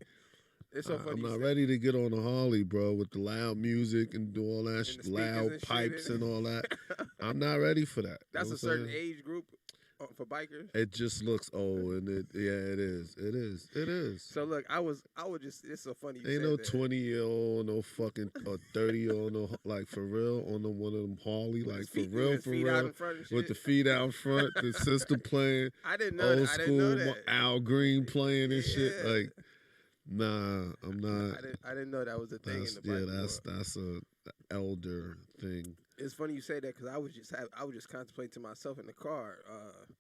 It's so funny. I'm not ready to get on a Harley, bro, with the loud music and do all that loud and pipes and all that. I'm not ready for that. That's a certain age group for bikers. It just looks old, and it is. So look, I was just. It's so funny. Ain't no 20-year-old, no fucking 30-year-old, no like for real on one of them Harley, like for real, with the feet out front, the system playing. I didn't know old that. school I didn't know that. Al Green playing and shit like. Nah, I'm not. I didn't know that was a thing in the bike world. That's a elder thing. It's funny you say that because I was just contemplating to myself in the car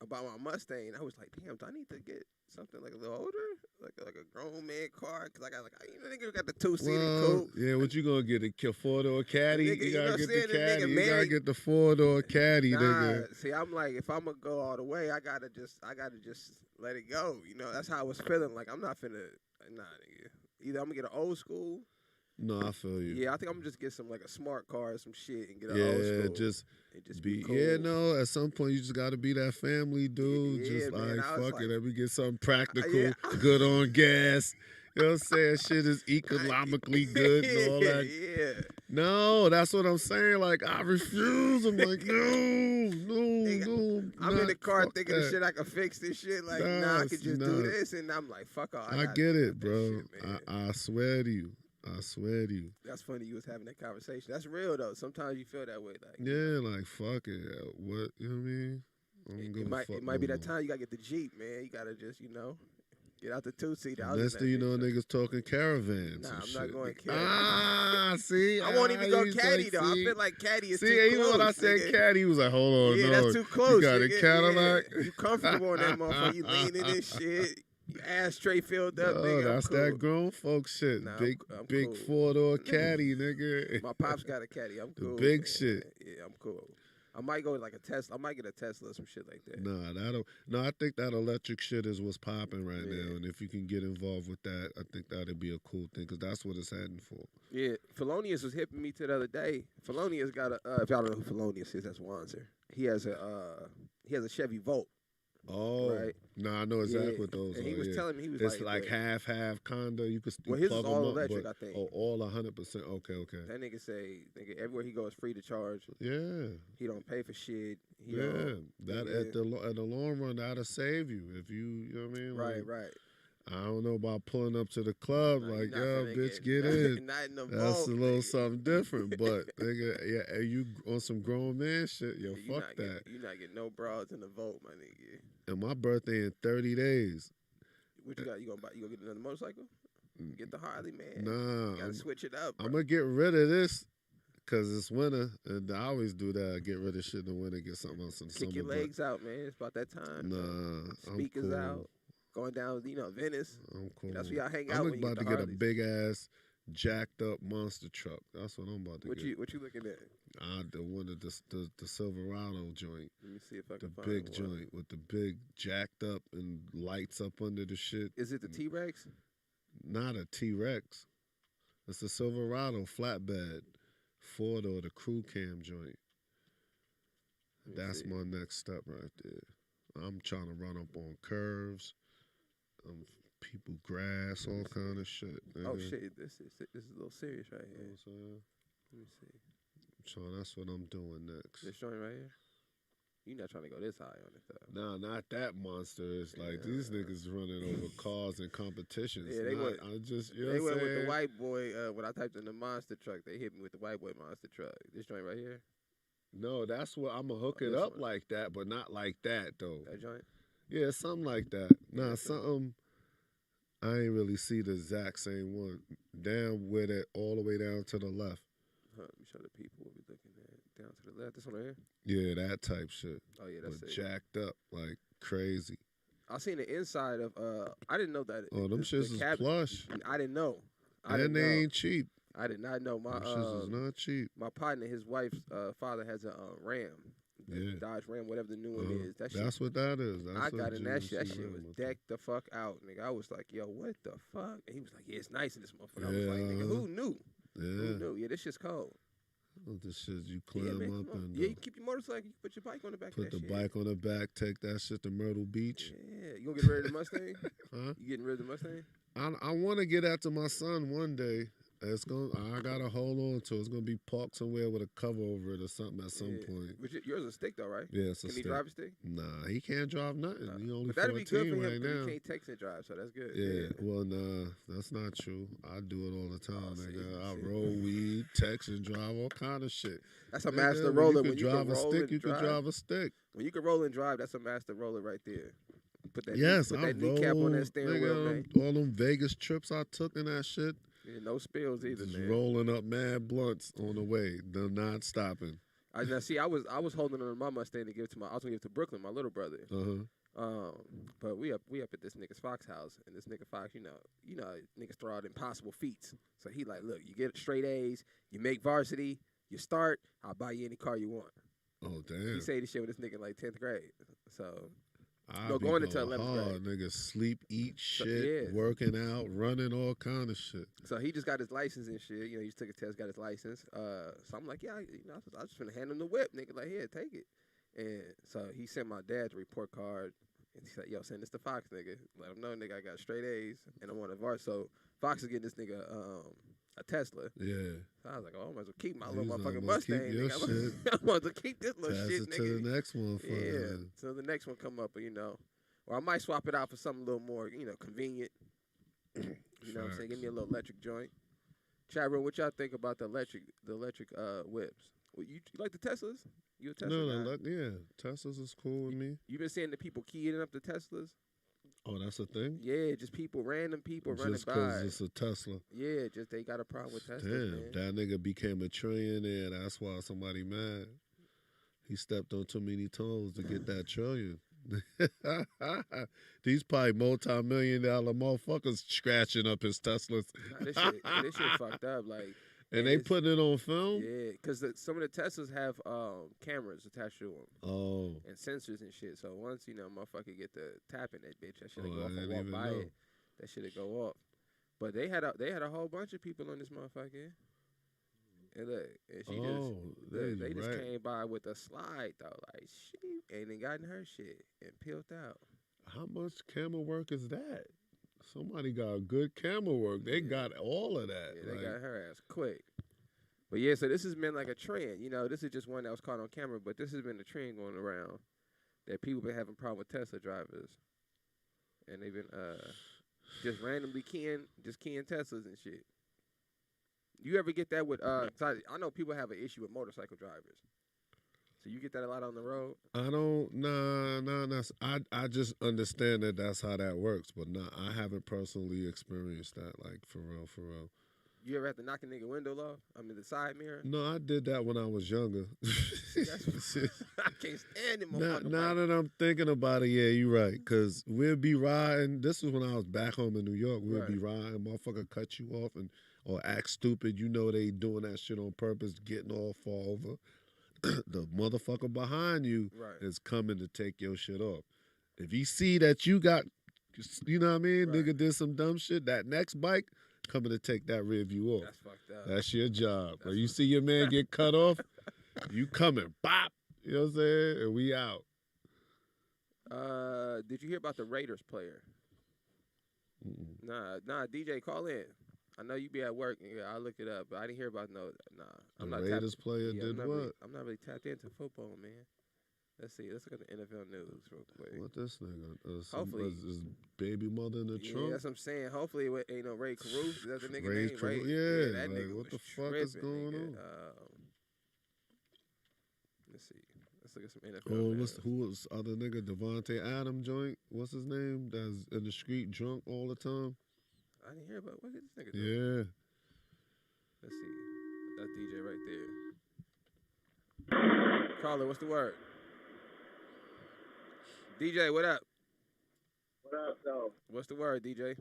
about my Mustang. I was like, damn, do I need to get something like a little older, like a grown man car? Because I got nigga got the 2-seater coupe. Yeah, what you gonna get? A 4-door caddy? Nigga, you gotta get the caddy. You gotta get the 4-door caddy, nah, nigga. See, I'm like, if I'm gonna go all the way, I gotta just let it go. You know, that's how I was feeling. Like I'm not finna. Nah, nigga. Either I'm gonna get an old school. No, I feel you. Yeah, I think I'm gonna just get some like a smart car or some shit and get an old school. Yeah, just be cool. Yeah, no. At some point, you just gotta be that family dude. Yeah, just man, like fuck it, let me get something practical, yeah. good on gas. You know what I'm saying? Shit is economically good and all that. Yeah. No, that's what I'm saying. Like, I refuse. I'm like, no. I'm in the car thinking the shit I can fix this shit. Like, I could just do this. And I'm like, fuck all. I get it, bro. Shit, I swear to you. That's funny you was having that conversation. That's real, though. Sometimes you feel that way. Like, yeah, like, fuck it. What, you know what I mean? It might be that time you got to get the Jeep, man. You got to just, get out the 2-seater. Next thing you know, niggas talking caravans. Nah, I'm shit. not going caravan. See? I won't even go caddy, though. I feel like caddy is too close. See, even when I said caddy, he was like, hold on, yeah, no. that's too close. You got a Cadillac? Yeah. You comfortable in that motherfucker. You leaning this shit. Your ashtray filled up, nigga. That's cool. that grown folk shit. Nah, big I'm 4-door caddy, nigga. My pops got a caddy. I'm cool. The big man. shit. Yeah, I'm cool. I might go with like a Tesla. I might get a Tesla or some shit like that. No, I think that electric shit is what's popping right now. And if you can get involved with that, I think that'd be a cool thing because that's what it's heading for. Yeah, Felonious was hipping me to the other day. Felonious got a, if y'all don't know who Felonious is, that's Wanzer. He has a Chevy Volt. Oh, right? no, I know exactly what those and are. he was yeah. telling me, he was It's like, like half kinda. You could well, his plug is them all up, electric, but I think. all 100%. Okay. That nigga say, nigga, everywhere he goes, free to charge. Yeah. He don't pay for shit. He Yeah, don't, that nigga. at the long run, that'll save you if you know what I mean. Right, Like, right. I don't know about pulling up to the club Nah, like, you not yo, finna bitch, get in. not in the That's vault, a little nigga. something different, but nigga, yeah, and you on some grown man shit, yo, You fuck not that. you not getting no bras in the vault, my nigga. And my birthday in 30 days. What you got? You gonna get another motorcycle? Get the Harley, man. Nah, You gotta switch it up, bro. I'm gonna get rid of this because it's winter, and I always do that. I get rid of shit in the winter, get something else in the summer. Kick your legs out, man. It's about that time. Nah, Speakers I'm cool. out. Going down, Venice. I'm cool. That's where y'all hang out. I'm when you about to get a big ass, jacked up monster truck. That's what I'm about to get. What you looking at? The one of the Silverado joint. Let me see if I can The find big one. joint with the big jacked up and lights up under the shit. Is it the T-Rex? Not a T-Rex. It's the Silverado flatbed, 4-door, the crew cam joint. That's my next step right there. I'm trying to run up on curves, people grass, all kind of shit. Nigga. Oh shit, this is a little serious right here. You know what I'm saying? Let me see. So that's what I'm doing next. This joint right here. You not trying to go this high on it though. Nah, not that monster. It's like these niggas running over cars in competitions. Yeah, they went. I just, you know they what went I'm with the saying? white boy. When I typed in the monster truck, they hit me with the white boy monster truck. This joint right here. No, that's what I'm gonna hook it this up one. like that, but not like that though. That joint. Yeah, something like that. Nah, something. I ain't really see the exact same one. Down with it, all the way down to the left. Let me show the people what we looking at. Down to the left. This one right here. Yeah, that type shit. Oh yeah, that's but it. Jacked up like crazy. I seen the inside of. I didn't know that. Oh, them shits is cabin, plush. I didn't know. And they ain't cheap. I did not know. Them shits is not cheap. My partner, his wife's father has a Ram. Yeah. Dodge Ram, whatever the new one is. That's what that is. That's I got in that shit. That GMC shit was Ram. decked the fuck out, nigga. I was like, yo, what the fuck? And he was like, yeah, it's nice in this motherfucker. I was like, nigga, who knew? Yeah. Who knew? Yeah, this shit's cold. This shit you climb man, up and you keep your motorcycle. You put your bike on the back. put of the that bike on the back, take that shit to Myrtle Beach. Yeah, you gonna get rid of the Mustang? Huh? You getting rid of the Mustang? I want to get after my son one day. I gotta hold on to it. It's gonna be parked somewhere with a cover over it or something at some point. But yours is a stick though, right? Yeah, it's a Can stick. he drive a stick? Nah, he can't drive nothing. He only But that'd be 14 good for him. right 'Cause now. he can't text and drive, so that's good. Yeah, well, nah, that's not true. I do it all the time, nigga. I see. roll weed, text, and drive all kind of shit. That's a Nigga, master roller. When you can drive a stick, you can drive a stick. When you can roll and drive, that's a master roller right there. Put that Yes, put I that kneecap on that roll. steering wheel, man. Nigga, all them Vegas trips I took and that shit. Yeah, no spills either, Just man. rolling up mad blunts on the way, not stopping. Now see, I was holding on to my Mustang to give it to I was gonna give it to Brooklyn, my little brother. But we up at this nigga's Fox house, and this nigga Fox, you know, niggas throw out impossible feats. So he like, look, you get straight A's, you make varsity, you start, I'll buy you any car you want. Oh damn! He say this shit with this nigga in like 10th grade. So I going into 11th hard, grade. Nigga, sleep, eat So, shit, yeah. working out, running, all kind of shit. So he just got his license and shit. You know, he just took a test, got his license. So I'm like, yeah, I was just finna hand him the whip, nigga. Like, here, take it. And so he sent my dad the report card, and he said, yo, send this to Fox, nigga. Let him know, nigga, I got straight A's, and I want a VAR. So Fox is getting this nigga a Tesla. Yeah. So I was like, oh, I might as well keep my He's little like, motherfucking "I'm gonna Mustang, keep your nigga. shit. I want to keep this little Pass shit, it nigga. to the next one, Yeah. So the next one come up, you know. Or I might swap it out for something a little more, you know, convenient. You know what I'm saying? Give me a little electric joint. Chat room, what y'all think about the electric whips? Well, you like the Teslas? You a Tesla guy? Yeah, Teslas is cool with me. You been seeing the people keying up the Teslas? Oh, that's a thing? Yeah, just random people Just running because by. it's a Tesla. Yeah, just they got a problem with Teslas, Damn, man. that nigga became a trillionaire. That's why somebody mad. He stepped on too many toes to get that trillion. These probably multi-million-dollar motherfuckers scratching up his Teslas. Nah, this shit fucked up. Like, and they putting it on film? Yeah, because some of the Teslas have cameras attached to them. Oh. And sensors and shit. So once, you know, motherfucker get the tapping that bitch, that shit'll Oh, go I off and didn't walk even by know. it. That shit'll go off. But they had a whole bunch of people on this motherfucker. And look, and she they just came by with a slide though, like she ain't even gotten her shit and peeled out. How much camera work is that? Somebody got good camera work. They got all of that. Yeah, they got her ass quick. But yeah, so this has been like a trend. You know, this is just one that was caught on camera, but this has been a trend going around that people been having problem with Tesla drivers, and they've been just randomly keying Teslas and shit. You ever get that with I know people have an issue with motorcycle drivers. So you get that a lot on the road? I don't. Nah. I just understand that that's how that works, but nah, I haven't personally experienced that. Like for real. You ever have to knock a nigga window off? I mean, the side mirror? No, I did that when I was younger. I can't stand him. Now that I'm thinking about it, yeah, you're right. Because we'll be riding. This was when I was back home in New York. We'll be riding. Motherfucker cut you off or act stupid. You know they doing that shit on purpose, getting all fall over. The motherfucker behind you is coming to take your shit off. If he see that you got, you know what I mean, nigga did some dumb shit, that next bike coming to take that rear view off. That's fucked up. That's your job. Like you see your man get cut off, you coming, bop. You know what I'm saying? And we out. Did you hear about the Raiders player? Nah, DJ, call in. I know you be at work. I'll look it up, but I didn't hear about I'm not Raiders player did what? I'm not really tapped into football, man. Let's see. Let's look at the NFL news real quick. What this nigga? Hopefully, his baby mother in the trunk. Yeah, that's what I'm saying. Hopefully, it ain't no Ray Caruso. Is that the nigga Ray name? Caruso. Yeah, that like, nigga what the fuck tripping, is going on? Let's see. Let's look at some NFL. Who was other nigga? Devontae Adams joint. What's his name? That's in the street drunk all the time. I didn't hear about what is this nigga doing? Yeah. Let's see. That DJ right there. Caller, what's the word? DJ, what up? What up, though? What's the word, DJ?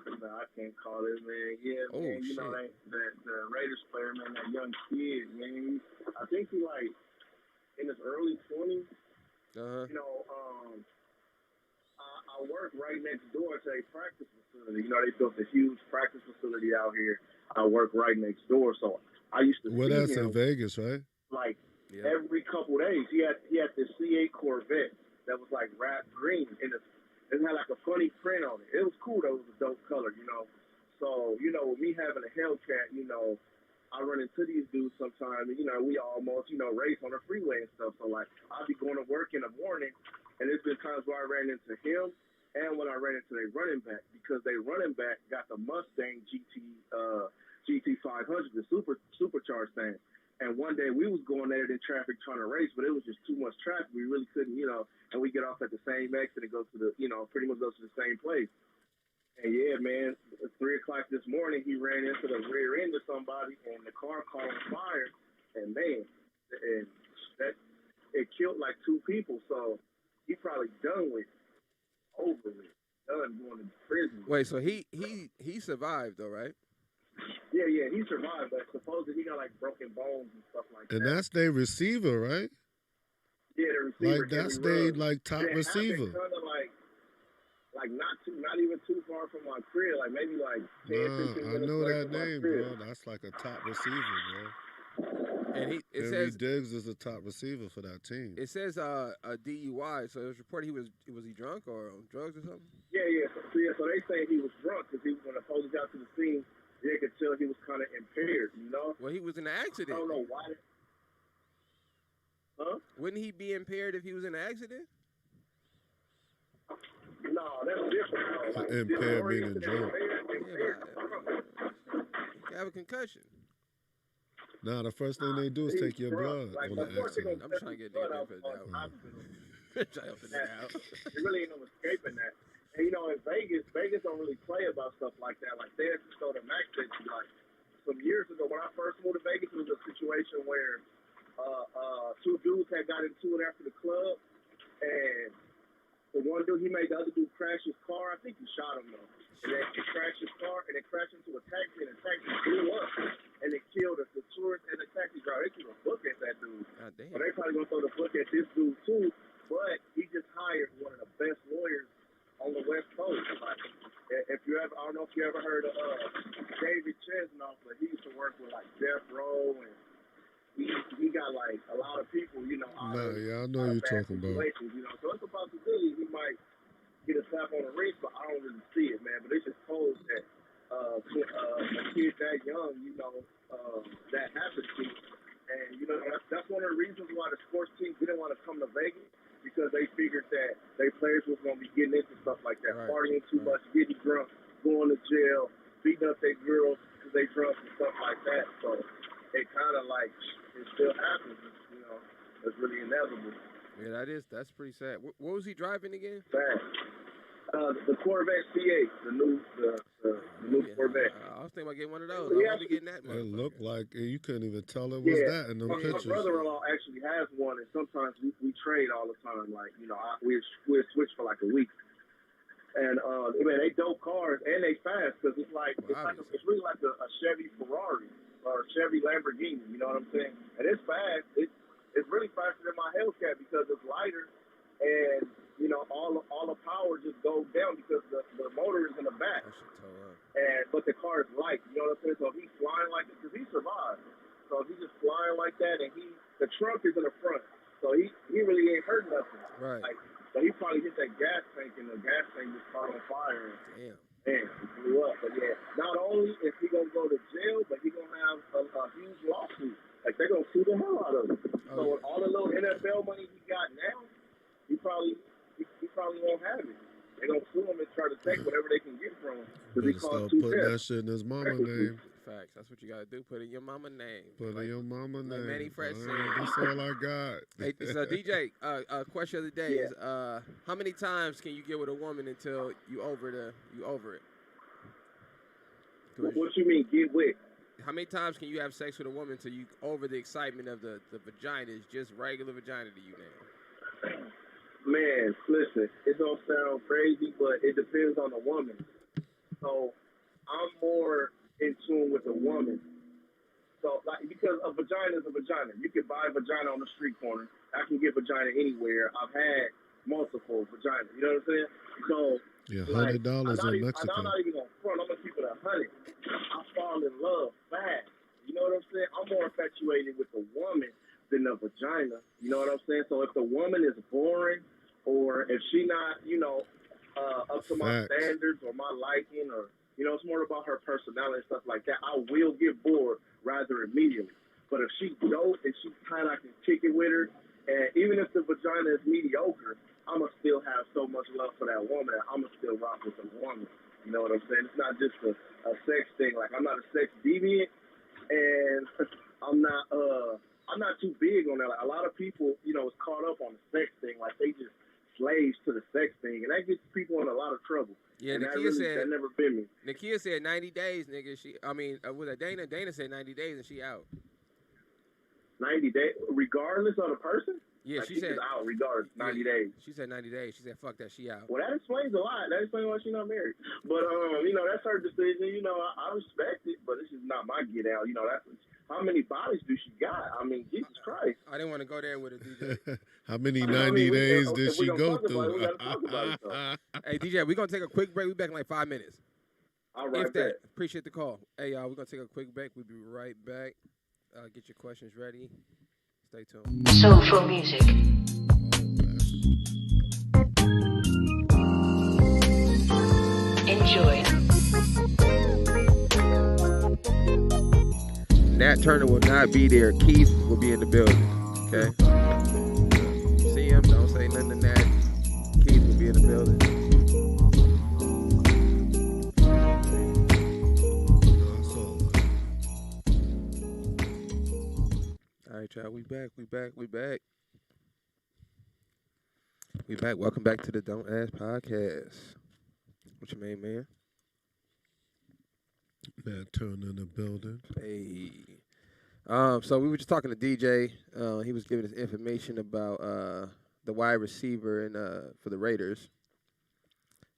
No, I can't call this, man. Yeah, man, you know that the Raiders player, man, that young kid, man. I think he like in his early 20s. You know, I work right next door to a practice facility. You know, they built a huge practice facility out here. I work right next door, so I used to see that's him, in Vegas, right? Like every couple days. He had this C8 Corvette that was like wrapped green, and it had like a funny print on it. It was cool though. It was a dope color, you know. So, you know, with me having a Hellcat, you know, I run into these dudes sometimes, and, you know, we almost, you know, race on the freeway and stuff. So, like, I'll be going to work in the morning, and there's been times where I ran into him and when I ran into their running back, because their running back got the Mustang GT 500, the supercharged thing. And one day we was going there in traffic trying to race, but it was just too much traffic. We really couldn't, you know, and we get off at the same exit and go to the, you know, pretty much go to the same place. And yeah, man, at 3 o'clock this morning, he ran into the rear end of somebody, and the car caught on fire. And man, it killed like 2 people. So he probably done with, over with, done going to prison. Wait, so he survived though, right? Yeah, he survived, but supposedly he got like broken bones and stuff like that. And that's their receiver, right? Yeah, the receiver. Like that's their like top receiver. Kind of like not even too far from my crib, like maybe like 10, 15 minutes. I know that name, bro. That's like a top receiver, bro. And it says Diggs is the top receiver for that team. It says a DUI, so it was reported was he drunk or on drugs or something? Yeah. So they say he was drunk because when the police got to the scene, they could tell he was kind of impaired, you know? Well, he was in an accident. I don't know why. Huh? Wouldn't he be impaired if he was in an accident? No, that's different. Like, impaired meaning drunk. You have a concussion. Nah, the first thing they do is take your blood on the accident. I'm trying to get niggas for that. There really ain't no escaping that. And, you know, in Vegas don't really play about stuff like that. Like, they actually showed an accident, like, some years ago. When I first moved to Vegas, it was a situation where 2 dudes had got into it after the club, and the one dude, he made the other dude crash his car. I think he shot him, though. And then he crashed his car, and it crashed into a taxi, and the taxi blew up, and it killed the tourist and the taxi driver. They threw a book at that dude. God damn. So they probably going to throw the book at this dude, too, but he just hired one of the best lawyers on the West Coast. Like, if you ever, I don't know if you ever heard of David Chesnut. off, but he used to work with like Death Row, and he got like a lot of people, you know. I know you're talking about. You know, so it's a possibility he might get a slap on the wrist, but I don't really see it, man. But it's just posed that a kid that young, you know, that happens to. And, you know, that's one of the reasons why the sports team didn't want to come to Vegas, because they figured that their players was going to be getting into stuff like that, partying too much, getting drunk, going to jail, beating up their girls because they drunk and stuff like that. So it kind of like, it still happens, you know. It's really inevitable. Yeah, that's pretty sad. What was he driving again? Sad. The Corvette C8, the new Corvette. I was thinking about getting one of those. I wanted to get that. It looked like you couldn't even tell it was that in them pictures. My brother-in-law actually has one, and sometimes we trade all the time. Like, you know, we'll switch for like a week. And man, they dope cars and they fast, because it's like it's really like a Chevy Ferrari or a Chevy Lamborghini. You know what I'm saying? And it's fast. It's really faster than my Hellcat because it's lighter, and you know all the power just goes down because the motor is in the back. But the car is light. You know what I'm saying? So if he's flying like this, because he survived. So if he's just flying like that, and the trunk is in the front, so he really ain't hurt nothing. Right. Like, so he probably hit that gas tank, and the gas tank just caught on fire. Damn. Damn, he blew up. But yeah, not only is he gonna go to jail, but he's gonna have a huge lawsuit. Like, they're gonna sue the hell out of him. So with all the little NFL money he got now, he probably won't have it. They're gonna sue him and try to take whatever they can get from him. Better start putting that shit in his mama name. Facts. That's what you gotta do. Put in your mama name. Put in your mama name. Manny Fresh said. That's all I got. Hey, so DJ, question of the day is, how many times can you get with a woman until you over it? What you mean, get with? How many times can you have sex with a woman until you over the excitement of the vagina is just regular vagina to you now? Man, listen, it don't sound crazy, but it depends on the woman. So I'm more in tune with the woman. So, like, because a vagina is a vagina. You can buy a vagina on the street corner. I can get vagina anywhere. I've had multiple vaginas. You know what I'm saying? So, yeah, $100 in Mexico. I'm not even going to front. I'm going to keep it 100. I fall in love fast. You know what I'm saying? I'm more infatuated with the woman than the vagina. You know what I'm saying? So if the woman is boring, or if she not, you know, up to my standards or my liking, or, you know, it's more about her personality and stuff like that, I will get bored rather immediately. But if she's dope and she's kind of, I can kick it with her, and even if the vagina is mediocre, I'm going to still have so much love for that woman, and I'm going to still rock with the woman. You know what I'm saying? It's not just a sex thing. Like, I'm not a sex deviant, and I'm not too big on that. Like, a lot of people, you know, is caught up on the sex thing. Like, they just slaves to the sex thing, and that gets people in a lot of trouble. Yeah, and Nakia said that never been me. Nakia said 90 days, nigga. Was that Dana? Dana said 90 days, and she out. 90 days, regardless of the person. Yeah, like, she said out regardless. 90 days. She said 90 days. She said, "Fuck that, she out." Well, that explains a lot. That explains why she's not married. But you know, that's her decision. You know, I respect it, but this is not my get out. You know, that's how many bodies do she got? I mean, Jesus Christ. I didn't want to go there with it, DJ. How many 90 days did she go through? Hey, DJ, we're gonna take a quick break. We'll be back in like 5 minutes. All right. If that. Appreciate the call. Hey, y'all, we're gonna take a quick break. We'll be right back. Get your questions ready. Stay tuned. Soulful music. Enjoy. Nat Turner will not be there. Keith will be in the building. Okay? See him. Don't say nothing to Nat. Keith will be in the building. All right, y'all. We back. Welcome back to the Don't Ask Podcast. What's your name, man? Nat Turner in the building. Hey. So we were just talking to DJ. He was giving us information about the wide receiver for the Raiders.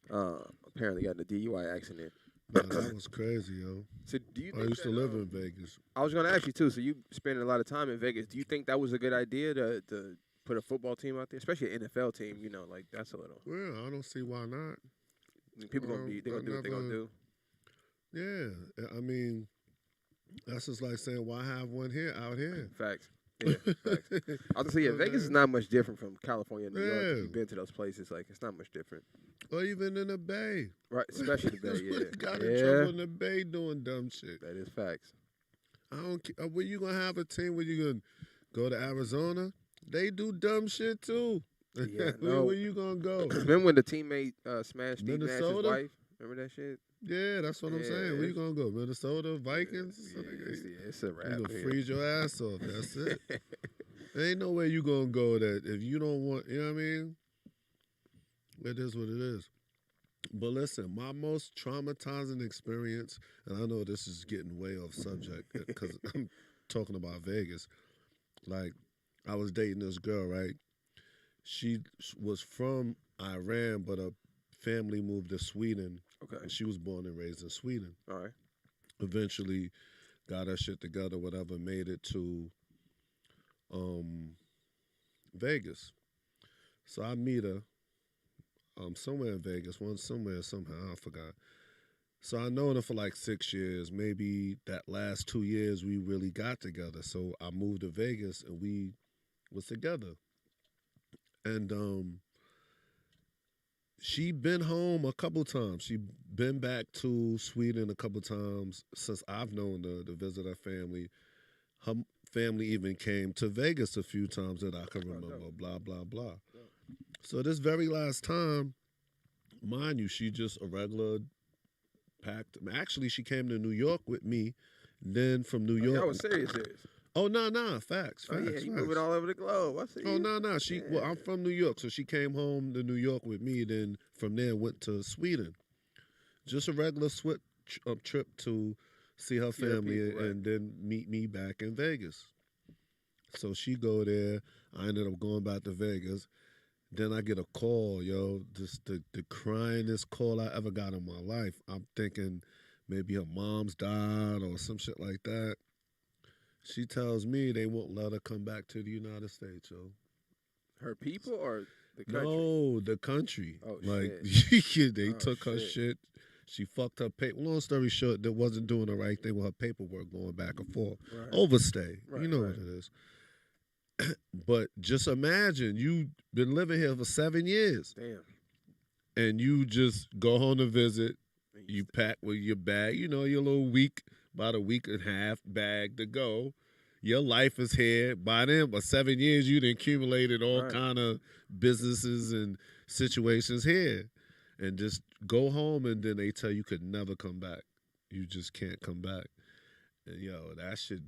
Apparently got in a DUI accident. Man, that was crazy, yo. So do you think I used to live in Vegas. I was going to ask you, too. So you spending a lot of time in Vegas. Do you think that was a good idea to put a football team out there, especially an NFL team? You know, like that's a little. Well, I don't see why not. People they're gonna do what they're gonna do. Yeah, I mean, That's just like saying, why have one here out here? Facts. Yeah, facts. I was gonna say, yeah, Vegas is not much different from California and New York. If you've been to those places, like it's not much different. Or even in the Bay. Right, especially the Bay, yeah. Got in trouble in the Bay doing dumb shit. That is facts. I don't care. Where you gonna have a team where you gonna go to Arizona? They do dumb shit too. Yeah, where you gonna go? Remember when the teammate smashed Steve Nash's Minnesota? wife? Remember that shit? Yeah, that's what I'm saying. Where you gonna go? Minnesota Vikings? Yeah, it's a wrap. You gonna freeze your ass off. That's it. There ain't no way you gonna go that if you don't want. You know what I mean? It is what it is. But listen, my most traumatizing experience, and I know this is getting way off subject because I'm talking about Vegas. Like, I was dating this girl, right? She was from Iran, but her family moved to Sweden. Okay. And she was born and raised in Sweden. All right. Eventually got her shit together, whatever, made it to Vegas. So I meet her somewhere in Vegas, somehow, I forgot. So I known her for like 6 years. Maybe that last 2 years we really got together. So I moved to Vegas and we was together. And she been home a couple times. She been back to Sweden a couple times since I've known her to visit her family. Her family even came to Vegas a few times that I can remember, blah, blah, blah. So this very last time, mind you, she just a regular packed. Actually, she came to New York with me. Then from New York. Y'all was serious. Oh, no, facts. Oh, yeah, you moving all over the globe. I see. Oh, no. She, well, I'm from New York, so she came home to New York with me. Then from there went to Sweden. Just a regular trip to see her family and then meet me back in Vegas. So she go there. I ended up going back to Vegas. Then I get a call, yo, just the cryingest call I ever got in my life. I'm thinking maybe her mom's died or some shit like that. She tells me they won't let her come back to the United States, yo. Her people or the country? No, the country. Oh, shit. They took her shit. She fucked her paper. Long story short, they wasn't doing the right thing with her paperwork going back and forth. Right. Overstay. Right, you know what it is. But just imagine, you've been living here for 7 years. Damn. And you just go home to visit. You pack with your bag, your little week, about a week and a half bag to go. Your life is here. By then, for 7 years, you'd accumulated all kind of businesses and situations here. And just go home, and then they tell you could never come back. You just can't come back. And, that shit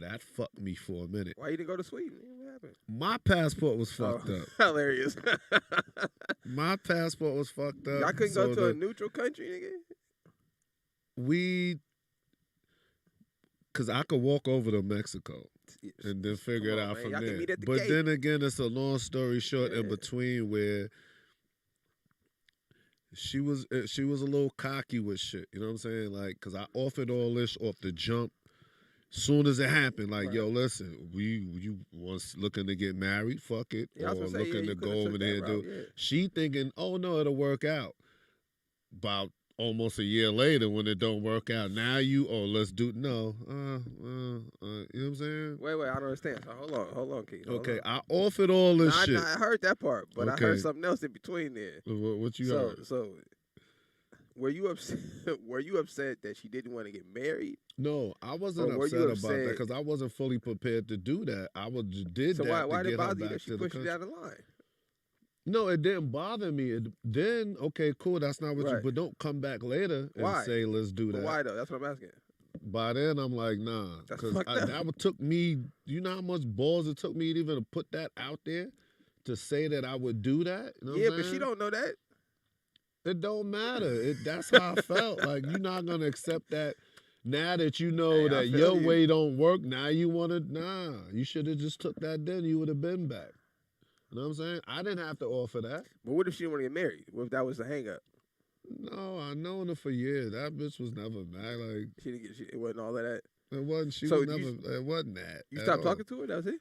that fucked me for a minute. Why you didn't go to Sweden? What happened? My passport was fucked up. Hilarious. My passport was fucked up. Y'all couldn't go to a neutral country, nigga? Because I could walk over to Mexico and then figure it out from there. But then again, it's a long story short in between where she was a little cocky with shit. You know what I'm saying? Like, because I offered all this off the jump. Soon as it happened, like, yo, listen, you was looking to get married, fuck it, or looking to go over there and do. Yeah. She thinking, oh no, it'll work out. About almost a year later, when it don't work out, now let's do you know what I'm saying? Wait, I don't understand. So hold on, Keith. Okay, I offered all this shit. I heard that part, but I heard something else in between there. What you heard? So. Were you upset? Were you upset that she didn't want to get married? No, I wasn't upset about that because I wasn't fully prepared to do that. I did that. So why did it bother you that she pushed you down the line? No, it didn't bother me. Then okay, cool. That's not what you. But don't come back later and say let's do that. Why though? That's what I'm asking. By then I'm like nah, because that took me. You know how much balls it took me to even put that out there to say that I would do that. You know but she don't know that. It don't matter. That's how I felt. Like, you're not going to accept that now that you know that your way don't work. Now you want to, you should have just took that then. You would have been back. You know what I'm saying? I didn't have to offer that. But what if she didn't want to get married? What if that was the hang up? No, I known her for years. That bitch was never mad. Like, it wasn't all of that. It wasn't. It wasn't that. You stopped talking to her? That was it?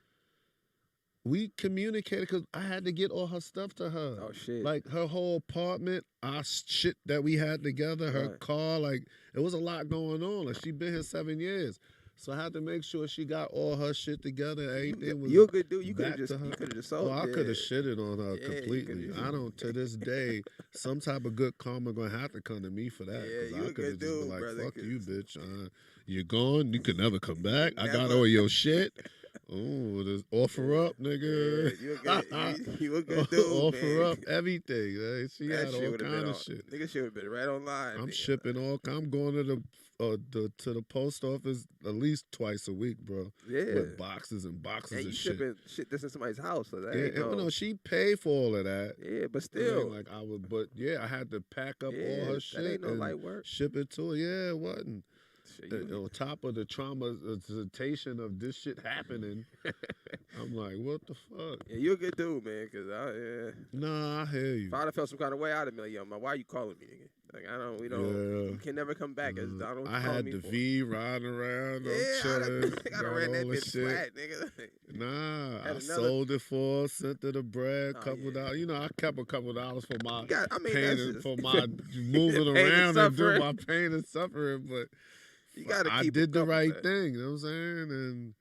we communicated because I had to get all her stuff to her. Oh shit! Like her whole apartment, our shit that we had together, her car, like it was a lot going on. Like she been here 7 years, so I had to make sure she got all her shit together. Everything was. You a good dude. You could back have to her. just sold. Oh, I could have shitted on her completely. I don't. To this day, some type of good karma gonna have to come to me for that. Yeah, you I a could have good just dude, been like, brother, "Fuck you, bitch. You're gone. You could never come back. I got Never. all your shit." Oh, just offer up, nigga. Yeah, you a good dude, offer man. up everything. Right? She That had shit all would've kind been of shit. Nigga should have been right online. I'm nigga. shipping all. I'm going to the post office at least twice a week, bro. Yeah. With boxes and boxes And you of shit. shipping shit that's in somebody's house, so that Yeah, ain't and, no. no, she paid for all of that. Yeah, but I still, mean, like I would, but yeah, I had to pack up all her that shit ain't no and light work. ship it to her. Yeah, it wasn't. Shit, On top of the traumatization of this shit happening, I'm like, what the fuck? Yeah, you a good dude, man. Cause Nah, I hear you. if I'd have felt some kind of way, I'd have been like, yo, man, why you calling me, nigga? Like, we don't, you can never come back. As I had the V riding around. Yeah, I'm chilling. I done ran that all the bitch shit. flat, nigga. Nah, I sold it for her, sent her the bread, couple dollars. You know, I kept a couple dollars for my pain and for my moving around and do my pain and suffering. But you gotta I keep did the right thing. You know what I'm saying?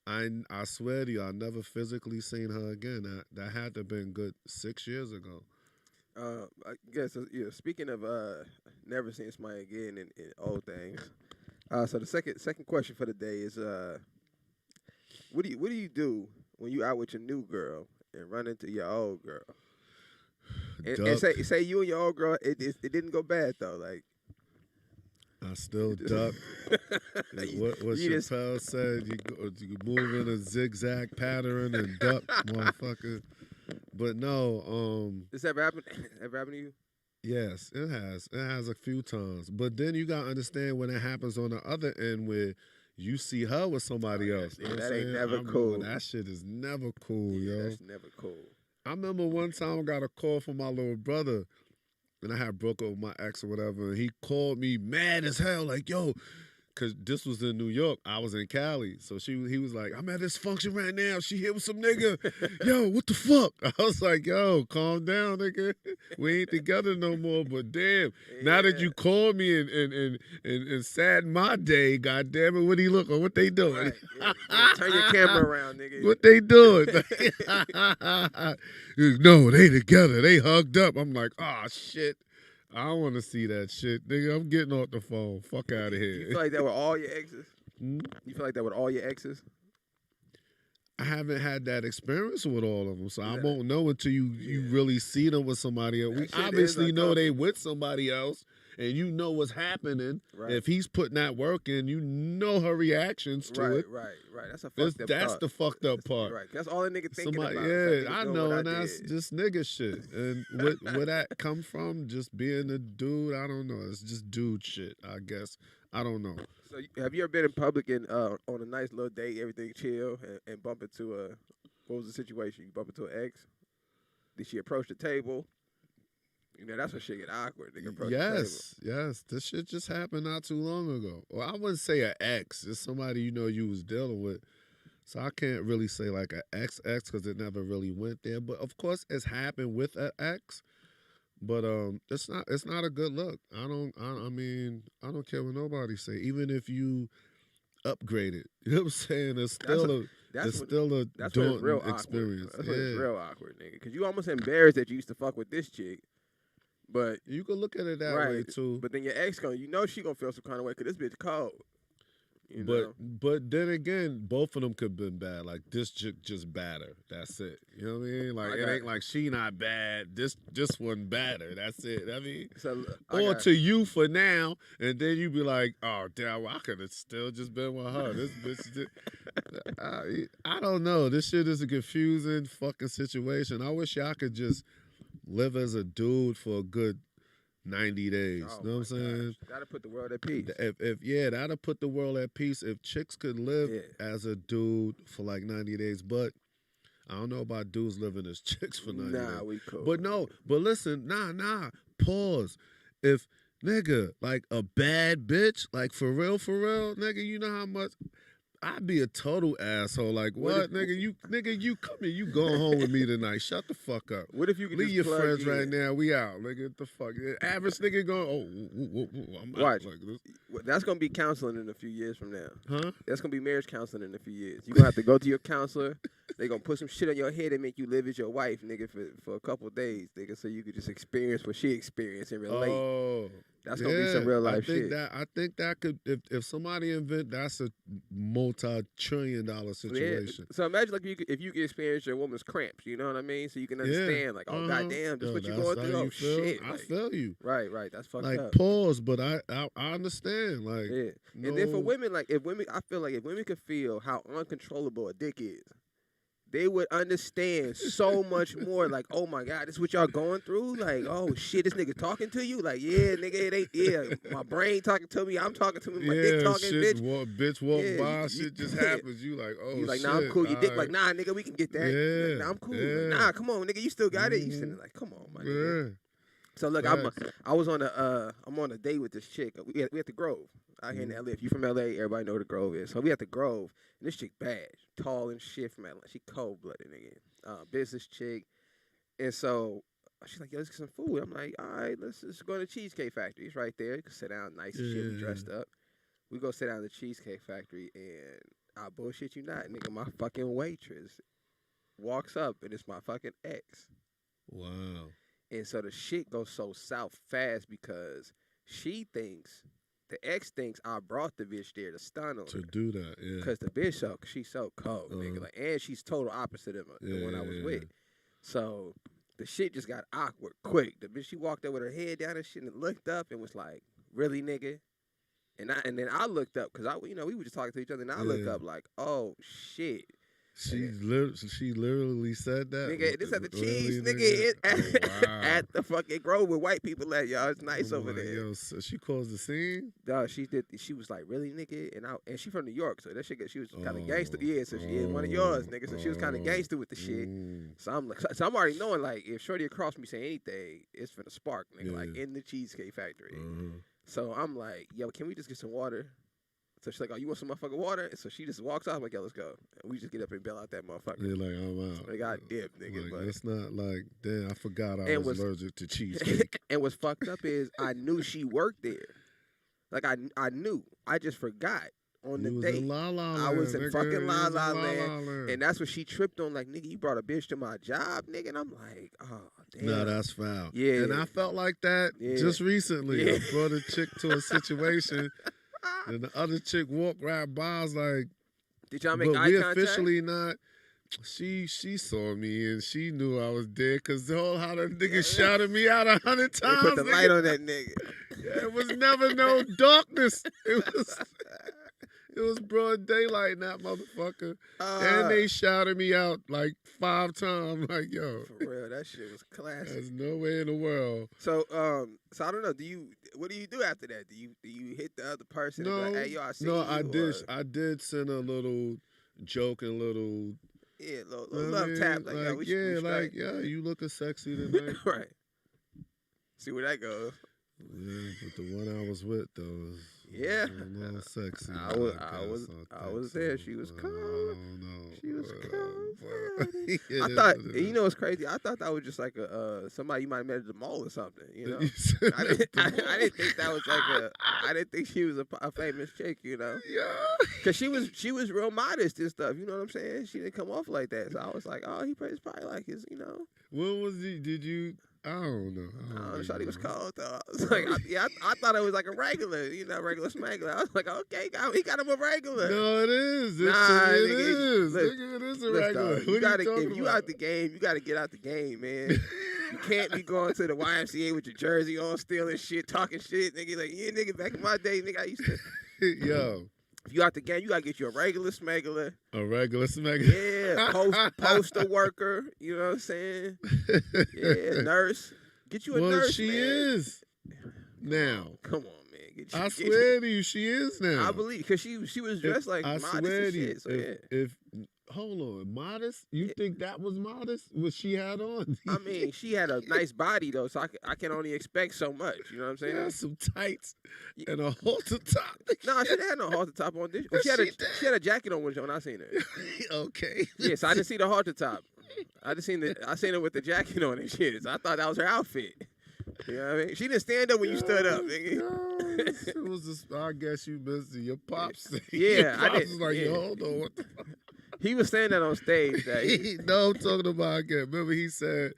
And I swear to you, I never physically seen her again. That had to have been good 6 years ago. I guess speaking of never seeing somebody again in old things. So the second question for the day is what do you do when you out with your new girl and run into your old girl? And say you and your old girl it didn't go bad though, like I still duck. what Chappelle said, you move in a zigzag pattern and duck, motherfucker. But no, this ever happened to you? Yes, it has. It has a few times. But then you gotta understand when it happens on the other end where you see her with somebody else. Yeah, that ain't never cool. That shit is never cool, yo. That's never cool. I remember one time I got a call from my little brother, and I had broke up with my ex or whatever, and he called me mad as hell, like, yo, because this was in New York, I was in Cali. So he was like, I'm at this function right now. She here with some nigga. Yo, what the fuck? I was like, yo, calm down, nigga. We ain't together no more. But damn, now that you called me and saddened my day, God damn it, what he look or what they doing? Right. Turn your camera around, nigga. What they doing? No, they together. They hugged up. I'm like, oh shit. I don't want to see that shit, nigga. I'm getting off the phone. Fuck out of here. You feel like that with all your exes? You feel like that with all your exes? I haven't had that experience with all of them, so I won't know until you really see them with somebody else. We obviously know they with somebody else, and you know what's happening. Right. If he's putting that work in, you know her reactions to it. Right. That's a fucked up That's the fucked up part. Right. That's all the nigga thinking about. Yeah, I know, and that's just nigga shit. And where that come from? Just being a dude? I don't know. It's just dude shit, I guess. I don't know. So have you ever been in public and on a nice little date, everything chill, and bump into what was the situation? You bump into an ex? Did she approach the table? You know, that's when shit get awkward. Nigga approach the table. Yes. This shit just happened not too long ago. Well, I wouldn't say an ex. It's somebody you know you was dealing with. So I can't really say like an ex because it never really went there. But of course, it's happened with an ex. But it's not a good look. I don't care what nobody say. Even if you upgrade it, you know what I'm saying? It's still a daunting experience. That's when it's real awkward, nigga. Because you almost embarrassed that you used to fuck with this chick. But you can look at it that way too. But then your ex she gonna feel some kind of way because this bitch cold. But then again, both of them could have been bad. Like this just badder. That's it. You know what I mean? Like it ain't like she not bad. This one badder. That's it. I mean, to you for now, and then you be like, oh damn, well, I could have still just been with her. This bitch. I don't know. This shit is a confusing fucking situation. I wish y'all could just live as a dude for a good 90 days. You know what I'm saying? That'll put the world at peace. That'll put the world at peace if chicks could live as a dude for like 90 days. But I don't know about dudes living as chicks for 90 days. Nah, we cool. But listen, pause. If, nigga, like a bad bitch, like for real, nigga, you know how much I'd be a total asshole. Like, what, nigga? You come here. You going home with me tonight. Shut the fuck up. What if you could leave just your plug friends in? right now? We out. Nigga, what the fuck? Average nigga going, I'm Watch. out. Like this. That's gonna be counseling in a few years from now. Huh? That's gonna be marriage counseling in a few years. You're gonna have to go to your counselor. They're gonna put some shit on your head and make you live as your wife, nigga, for a couple of days, nigga, so you could just experience what she experienced and relate. Oh. That's gonna be some real life shit. I think that could, if somebody invent, that's a multi-trillion-dollar situation. Yeah. So imagine like if you could experience your woman's cramps, you know what I mean? So you can understand, like, oh goddamn, this is what you're going through. Oh shit, I feel you. Right, that's fucked like, up. Pause, but I understand. Like, yeah. And then for women, like I feel like if women could feel how uncontrollable a dick is, they would understand so much more. Like, oh my God, this is what y'all going through? Like, oh shit, this nigga talking to you? Like, yeah, nigga, it ain't, my brain talking to me, I'm talking to me, my dick talking, shit, bitch. Walk by, shit just happens. You like, oh, you like, shit. nah, I'm cool. Your dick like, nah, nigga, we can get that. Yeah, like, nah, I'm cool. yeah. Like, nah, come on, nigga, you still got it. You sitting like, come on, my nigga. So look, I'm on a date with this chick. We at the Grove out here in LA. If you from LA, everybody know what the Grove is. So we at the Grove, and this chick bad, tall and shit from Atlanta. She cold blooded nigga, business chick. And so she's like, yo, let's get some food. I'm like, all right, let's go to the Cheesecake Factory. It's right there. You can sit down, nice and shit, dressed up. We go sit down at the Cheesecake Factory, and I bullshit you not, nigga. My fucking waitress walks up, and it's my fucking ex. Wow. And so the shit goes so south fast because the ex thinks I brought the bitch there to stun on her. To do that, yeah. Because the bitch, she's so cold, nigga. Like, and she's total opposite of the one I was with. So the shit just got awkward quick. The bitch, she walked up with her head down and shit and looked up and was like, really, nigga? And then I looked up because we were just talking to each other, and I looked up like, oh, shit. She literally said that. Nigga, this at the cheese, really, nigga. At the fucking Grove with white people at, y'all. It's nice over there. Yo, so she caused the scene? Dog, she did. She was like, really, nigga? And she from New York, so that shit, she was kind of gangster. Yeah, so she is one of yours, nigga. So she was kind of gangster with the shit. So I'm already knowing, like, if Shorty across me say anything, it's finna spark, nigga, like in the Cheesecake Factory. So I'm like, yo, can we just get some water? So she's like, oh, you want some motherfucking water? So she just walks off. I'm like, yo, let's go. And we just get up and bail out that motherfucker. They're like, I'm out. They got dipped, nigga. Like, it's not like, damn, I forgot I was allergic to cheesecake. And what's fucked up is I knew she worked there. Like, I knew. I just forgot on the date. I was in fucking La La Land. And that's what she tripped on. Like, nigga, you brought a bitch to my job, nigga. And I'm like, oh, damn. No, that's foul. Yeah. And I felt like that just recently. I brought a chick to a situation. And the other chick walked right by. I was like, did y'all make eye contact? We officially not. She saw me and she knew I was dead because the whole how that nigga shouted me out 100 times. They put the light on that nigga. It was never no darkness. It was broad daylight in that motherfucker. And they shouted me out like 5 times. Like, yo. For real, that shit was classic. There's no way in the world. So I don't know. What do you do after that? Do you hit the other person? No, and be like, hey, yo, I see no, you, I did send a little joke and little love tap. Like, yo, we like, yeah, you looking sexy tonight. Right. See where that goes. Yeah, but the one I was with though was a little sexy. I was there. She was cold. She was cold. Yeah, I thought, you know what's crazy? I thought that was just like somebody you might have met at the mall or something. You know, I didn't think that was like I didn't think she was a famous chick. You know, because she was real modest and stuff. You know what I'm saying? She didn't come off like that. So I was like, oh, he's probably like his. You know, what was he? Did you? I don't know. I thought he was cold though. I was like, I thought it was like a regular, regular smuggler. I was like, okay, he got him a regular. No, it is. It is. Nigga, it is a regular. If you out the game, you gotta get out the game, man. You can't be going to the YMCA with your jersey on, stealing shit, talking shit, nigga. Like, yeah, nigga, back in my day, nigga, I used to. Yo. If you out the game, you gotta get you a regular smuggler. A regular smuggler. Yeah, postal worker. You know what I'm saying? Yeah, nurse. Get you a nurse. She man. is now. Come on, man. I swear to you, she is now. I believe because she was dressed like modest and shit. So if hold on, modest? You think that was modest? What she had on? I mean, she had a nice body though, so I can only expect so much. You know what I'm saying? Yeah, some tights and a halter top. No, she didn't have no halter top on this. She had a jacket on when I seen her. Okay. Yes, I didn't see the halter top. I seen her with the jacket on and shit. So I thought that was her outfit. You know what I mean? She didn't stand up when you stood up, nigga. It was just, I guess you missed it. Your pops. Yeah, your I pops did. was like, Yeah. yo, hold on, what the fuck? He was saying that on stage. No, I'm talking about again. Remember he said,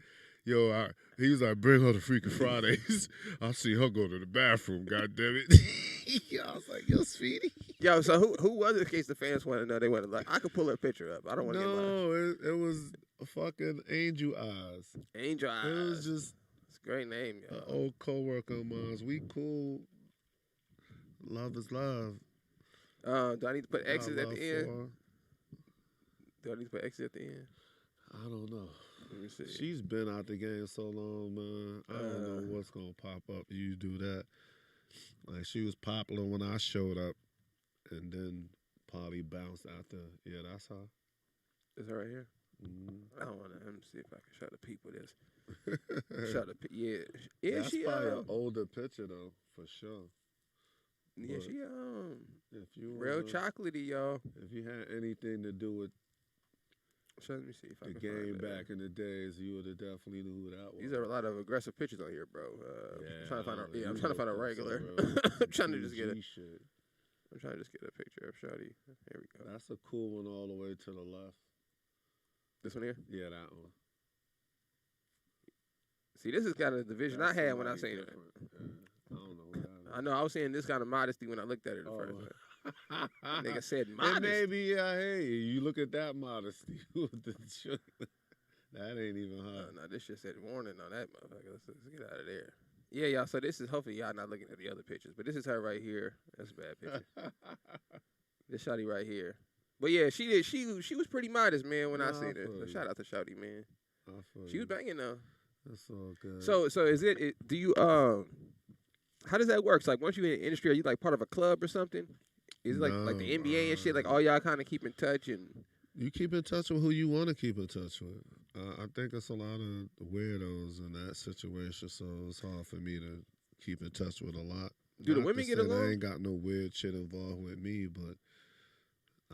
yo, he was like, bring her to Freaking Fridays. I see her go to the bathroom, goddammit. I was like, yo, Speedy. Yo, so who was it in case the fans want to know? They want to like, I could pull her picture up. I don't want to get mine. No, it was fucking Angel Eyes. Angel Eyes. It was just it's a great name, yo. an old coworker of mine. We cool. Love is love. Do I need to put exes at the end? For, Do I need to put exes at the end? I don't know. Let me see. She's been out the game so long, man. I don't know what's gonna pop up. You do that. Like she was popular when I showed up, and then probably bounced after. Yeah, that's her. Is her right here? Mm-hmm. I don't want to. Let me see if I can show the people this. Show the yeah. That's she probably an older picture though, for sure. Yeah, But she if you real wanna- chocolatey, y'all. If you had anything to do with So let me see if I the can game find that. back in the days, you would have definitely knew who that was. These are a lot of aggressive pictures on here, bro. I'm trying to find you I'm trying to find a look regular. so real. I'm trying to just get PG it. shit. I'm trying to just get a picture of Shawty. Here we go. That's a cool one all the way to the left. This one here. Yeah, that one. See, this is kind of the vision I had when I seen it. Yeah. I don't know what that is. I know I was seeing this kind of modesty when I looked at her the first time. Nigga said And modesty. maybe, yeah, hey, you look at that modesty. That ain't even her. No, this shit said warning on that motherfucker. Let's get out of there. Yeah, y'all. So this is hopefully y'all not looking at the other pictures, but this is her right here. That's a bad picture. This Shawty right here. But yeah, she did. She was pretty modest, man. When I seen her. So shout out to Shawty, man. She was banging though. That's all good. So is it? Do you How does that work? So like once you're in the industry, are you like part of a club or something? Is it like the NBA and shit? Like all y'all kind of keep in touch and. You keep in touch with who you want to keep in touch with. I think it's a lot of weirdos in that situation, so it's hard for me to keep in touch with a lot. Do the women get along? I ain't got no weird shit involved with me, but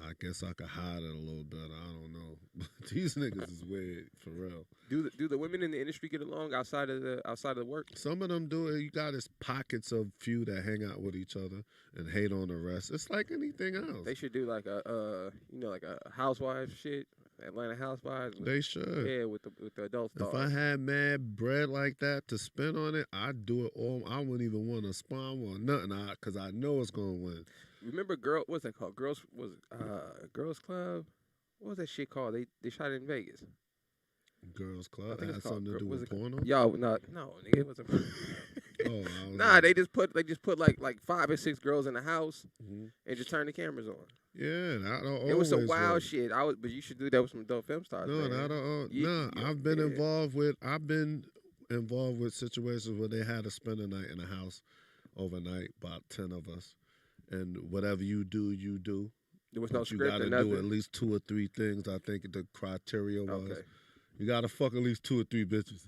I guess I could hide it a little better. I don't know. But these niggas is weird for real. Do the women in the industry get along outside of the work? Some of them do it. You got this pockets of few that hang out with each other and hate on the rest. It's like anything else. They should do like like a housewives shit, Atlanta Housewives. They should. Yeah, with the adult stars. If I had mad bread like that to spend on it, I'd do it all. I wouldn't even want to spawn or nothing, because I know it's gonna win. Remember, what's that called? Girls Club. What was that shit called? They shot it in Vegas. Girls I Club think had it's called something to do with porno. Yo, no, nigga, it wasn't. Oh, Nah, they just put like 5 or 6 girls in the house and just turn the cameras on. Yeah, It was some wild shit. But you should do that with some adult film stars. No, man. I've been involved with situations where they had to spend a night in a house overnight, about 10 of us, and whatever you do, you do. There was no you script gotta or nothing. do at least 2 or 3 things. I think the criteria was. Okay. You gotta fuck at least 2 or 3 bitches.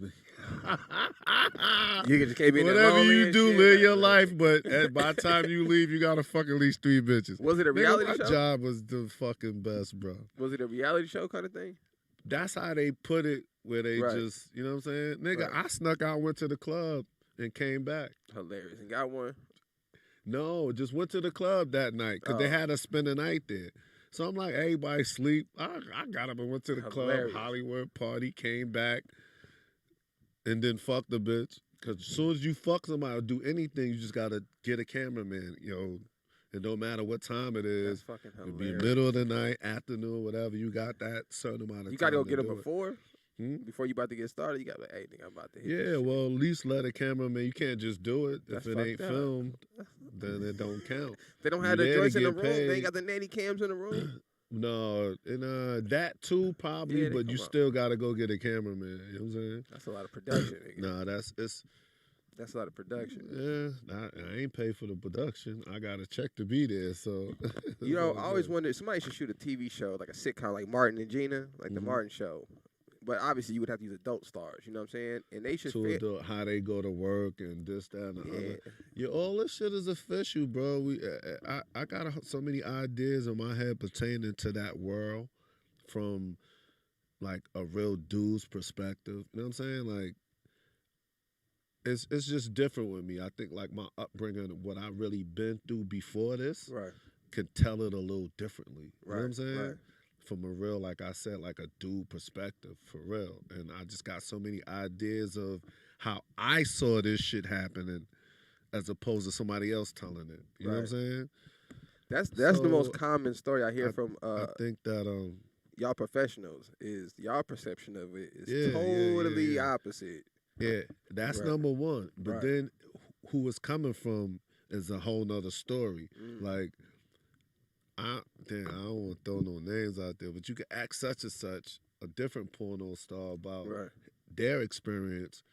You just can't be in that whatever lonely you and do, shit. live your life. But by the time you leave, you gotta fuck at least 3 bitches. Was it a reality My show? job was the fucking best, bro. Was it a reality show kind of thing? That's how they put it, where they just, you know what I'm saying? Nigga, Right. I snuck out, went to the club, and came back. Hilarious. And got one. No, just went to the club that night because they had us spend the night there. So I'm like, everybody sleep. I got up and went to the Hilarious. club, Hollywood party, came back, and then fucked the bitch. Because as soon as you fuck somebody or do anything, you just got to get a cameraman, It don't matter what time it is. That's fucking It be hilarious. middle of the night, afternoon, whatever. You got that certain amount of time. You got to go to get them do it. before? Hmm? Before you about to get started, you got to be like, hey, nigga, I'm about to hit this Yeah, shit. well, at least let a cameraman. You can't just do it. That's if it ain't fucked up. filmed, then it don't count. They don't You have the there to joints in the get room. They paid. ain't got the nanny cams in the room. No, and that too probably, Yeah, they but you come up. still got to go get a cameraman. You know what I'm saying? That's a lot of production, nigga. Nah, That's a lot of production. Yeah, I ain't paid for the production. I got a check to be there, so. You know, I always wondered, somebody should shoot a TV show, like a sitcom, like Martin and Gina, like the Martin Show. But obviously, you would have to use adult stars, you know what I'm saying? And they should fit. How they go to work and this, that, and the other. Yeah, all this shit is official, bro. I got so many ideas in my head pertaining to that world from, like, a real dude's perspective. You know what I'm saying? Like, it's just different with me. I think, like, my upbringing, what I really been through before this, could tell it a little differently. You know what I'm saying? Right. From a real, like I said, like a dude perspective, for real. And I just got so many ideas of how I saw this shit happening as opposed to somebody else telling it. You know what I'm saying? That's the most common story I hear from I think that y'all professionals is y'all perception of it is totally opposite. Yeah, that's number one. But then who it's coming from is a whole nother story. Like, I don't want to throw no names out there, but you can ask such and such, a different porno star, about their experience.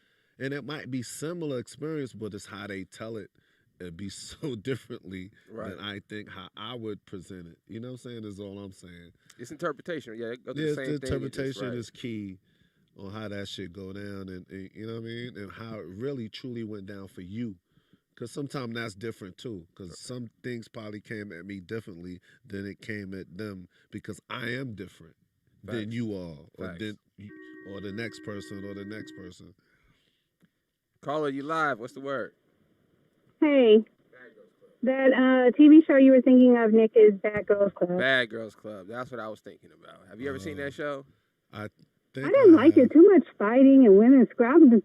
And it might be similar experience, but it's how they tell it. It'd be so differently than I think how I would present it. You know what I'm saying? Is all I'm saying. It's interpretation. Yeah, the interpretation is key on how that shit go down, and you know what I mean? And how it really, truly went down for you. Because sometimes that's different too. Because some things probably came at me differently than it came at them, because I am different than you are, or the next person, or the next person. Caller, you live. What's the word? Hey. That TV show you were thinking of, Nick, is Bad Girls Club. Bad Girls Club. That's what I was thinking about. Have you ever seen that show? I didn't like it. Too much fighting and women scrapping.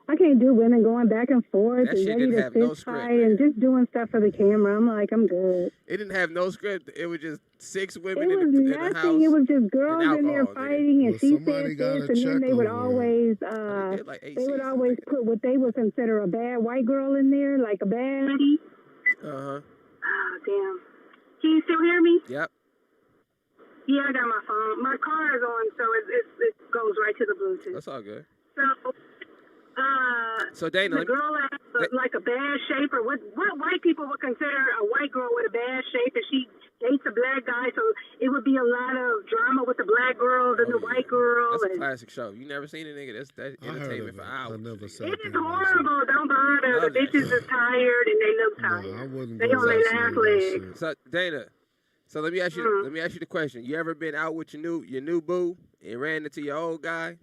I can't do women going back and forth and ready to fist fight and just doing stuff for the camera. I'm like, I'm good. It didn't have no script. It was just 6 women in the house. It was just girls in there fighting, and she said this, and then they would always put what they would consider a bad white girl in there, like a baddie. Oh, damn. Can you still hear me? Yep. Yeah, I got my phone. My car is on, so it goes right to the Bluetooth. That's all good. So, Dana, the girl has like a bad shape, or what white people would consider a white girl with a bad shape, and she dates a black guy, so it would be a lot of drama with the black girls and the white girl. That's a classic show. You never seen it, nigga? That's entertainment for hours. I never said it is horrible. Don't bother. The bitches is tired and they look tired. No, I wouldn't. They on their last legs. So Dana, let me ask you. Let me ask you the question. You ever been out with your new boo and ran into your old guy?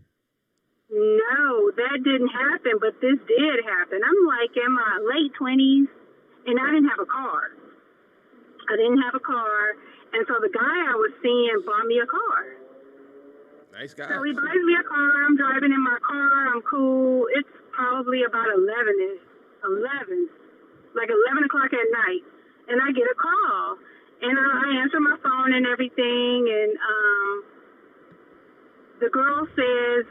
No, that didn't happen, but this did happen. I'm like in my late 20s, and I didn't have a car. And so the guy I was seeing bought me a car. Nice guy. So he buys me a car. I'm driving in my car. I'm cool. It's probably about 11, like 11 o'clock at night. And I get a call. And I answer my phone and everything, and the girl says,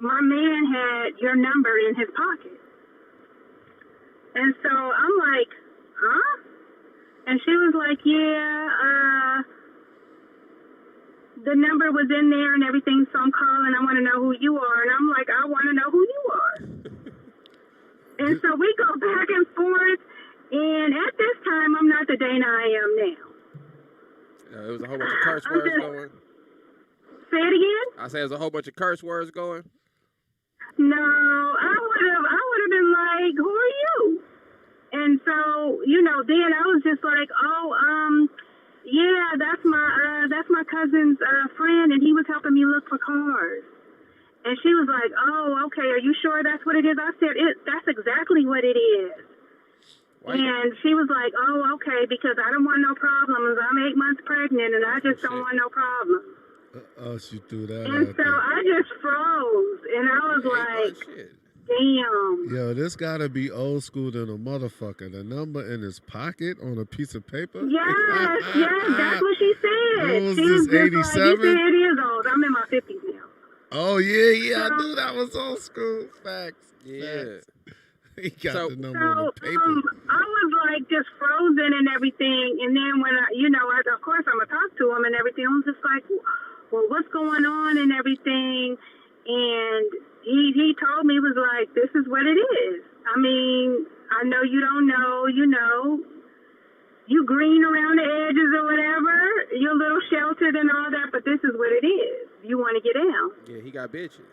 my man had your number in his pocket. And so I'm like, huh? And she was like, the number was in there and everything, so I'm calling. I want to know who you are. And I'm like, I want to know who you are. And so we go back and forth. And at this time, I'm not the Dana I am now. It was a whole bunch of curse words going. Say it again? I said there's a whole bunch of curse words going. No, I would have been like, who are you? And so, then I was just like, that's my cousin's friend, and he was helping me look for cars. And she was like, oh, okay, are you sure that's what it is? I said, that's exactly what it is. Why? And she was like, oh, okay, because I don't want no problems. I'm 8 months pregnant, and I just don't want no problems. She threw that and out so there. I just froze, and I was like, damn. Yo, this gotta be old school than a motherfucker. The number in his pocket on a piece of paper? Yes, that's what she said. What was she this, was 87? Like, you said it is old. I'm in my 50s now. Oh, yeah, I knew that was old school. Facts. Yeah. Facts. He got the number on the paper. I was like just frozen and everything. And then when of course I'm going to talk to him and everything. I was just like, well, what's going on and everything? And he told me, was like, this is what it is. I mean, I know you don't know, you know, you green around the edges or whatever, you're a little sheltered and all that, but this is what it is. You want to get down. Yeah, he got bitches.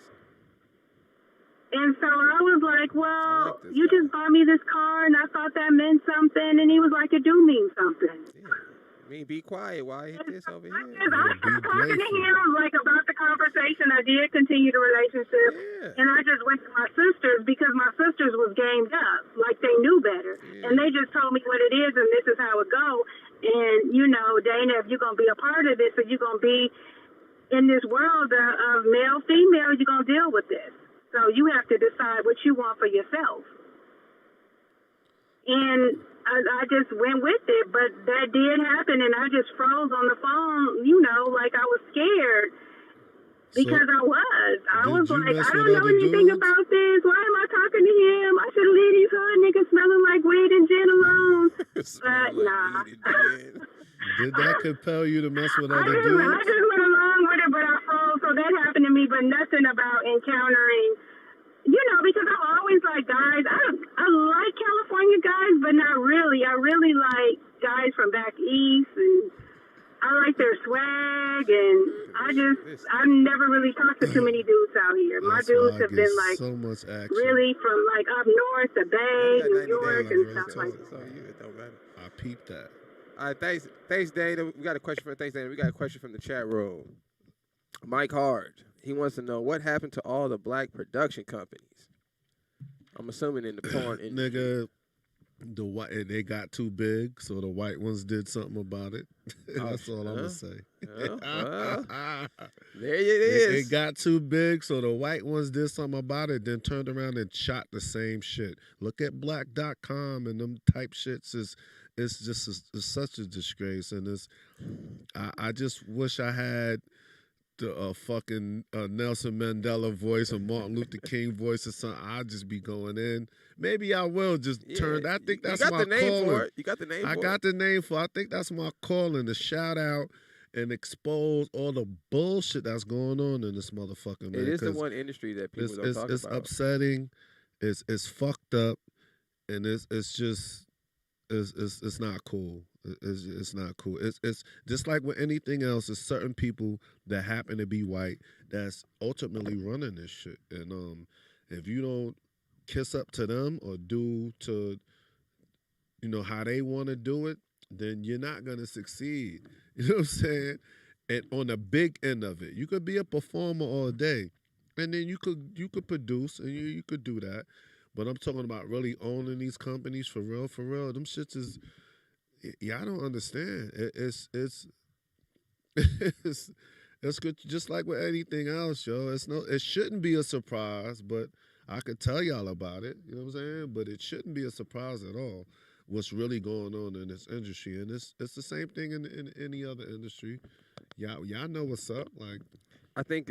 And so I was like, well, like you just bought me this car, and I thought that meant something. And he was like, it do mean something. Yeah. I mean, be quiet. Why hit this over here? I stopped talking to him, like, about the conversation. I did continue the relationship. Yeah. And I just went to my sisters because my sisters was gamed up. Like, they knew better. Yeah. And they just told me what it is, and this is how it go. And, you know, Dana, if you're going to be a part of this, if you're going to be in this world of male, female, you're going to deal with this. So you have to decide what you want for yourself. And I just went with it, but that did happen, and I just froze on the phone, you know, like I was scared. Because I was like, I don't know anything about this. Why am I talking to him? I should leave these hood niggas smelling like weed and gin alone. But nah. Did that compel you to mess with other dudes? I just went along with it, but I froze. So that happened to me, but nothing about encountering, you know, because I'm always like guys. I like California guys, but not really. I really like guys from back east, and I like their swag, and I've never really talked to too many dudes out here. My dudes have been like so much action. Really from like up north, the Bay, New York, and stuff like that. So it don't matter. I peeped that. All right, thanks, Dana. We got a question from the chat room. Mike Hard. He wants to know what happened to all the black production companies. I'm assuming in the porn industry. Nigga, they got too big, so the white ones did something about it. That's all I'm gonna say. Well, there it is. It got too big, so the white ones did something about it, then turned around and shot the same shit. Look at black.com and them type shits. It's such a disgrace, and I just wish I had the fucking Nelson Mandela voice or Martin Luther King voice or something. I'd just be going in. Maybe I will just turn. I think that's my calling. You got the name for it. I got the name for it. I think that's my calling, to shout out and expose all the bullshit that's going on in this motherfucker, man. It is the one industry that people don't talk about. It's upsetting. It's fucked up, and it's just it's not cool. It's not cool. It's just like with anything else. There's certain people that happen to be white that's ultimately running this shit, and if you don't kiss up to them or do to, you know, how they want to do it, then you're not gonna succeed. You know what I'm saying? And on the big end of it, you could be a performer all day, and then you could produce and you could do that. But I'm talking about really owning these companies for real. Them shits is. Yeah, I don't understand. It's good, just like with anything else, yo. It shouldn't be a surprise, but I could tell y'all about it. You know what I'm saying? But it shouldn't be a surprise at all. What's really going on in this industry, and it's the same thing in any other industry. Y'all know what's up. Like, I think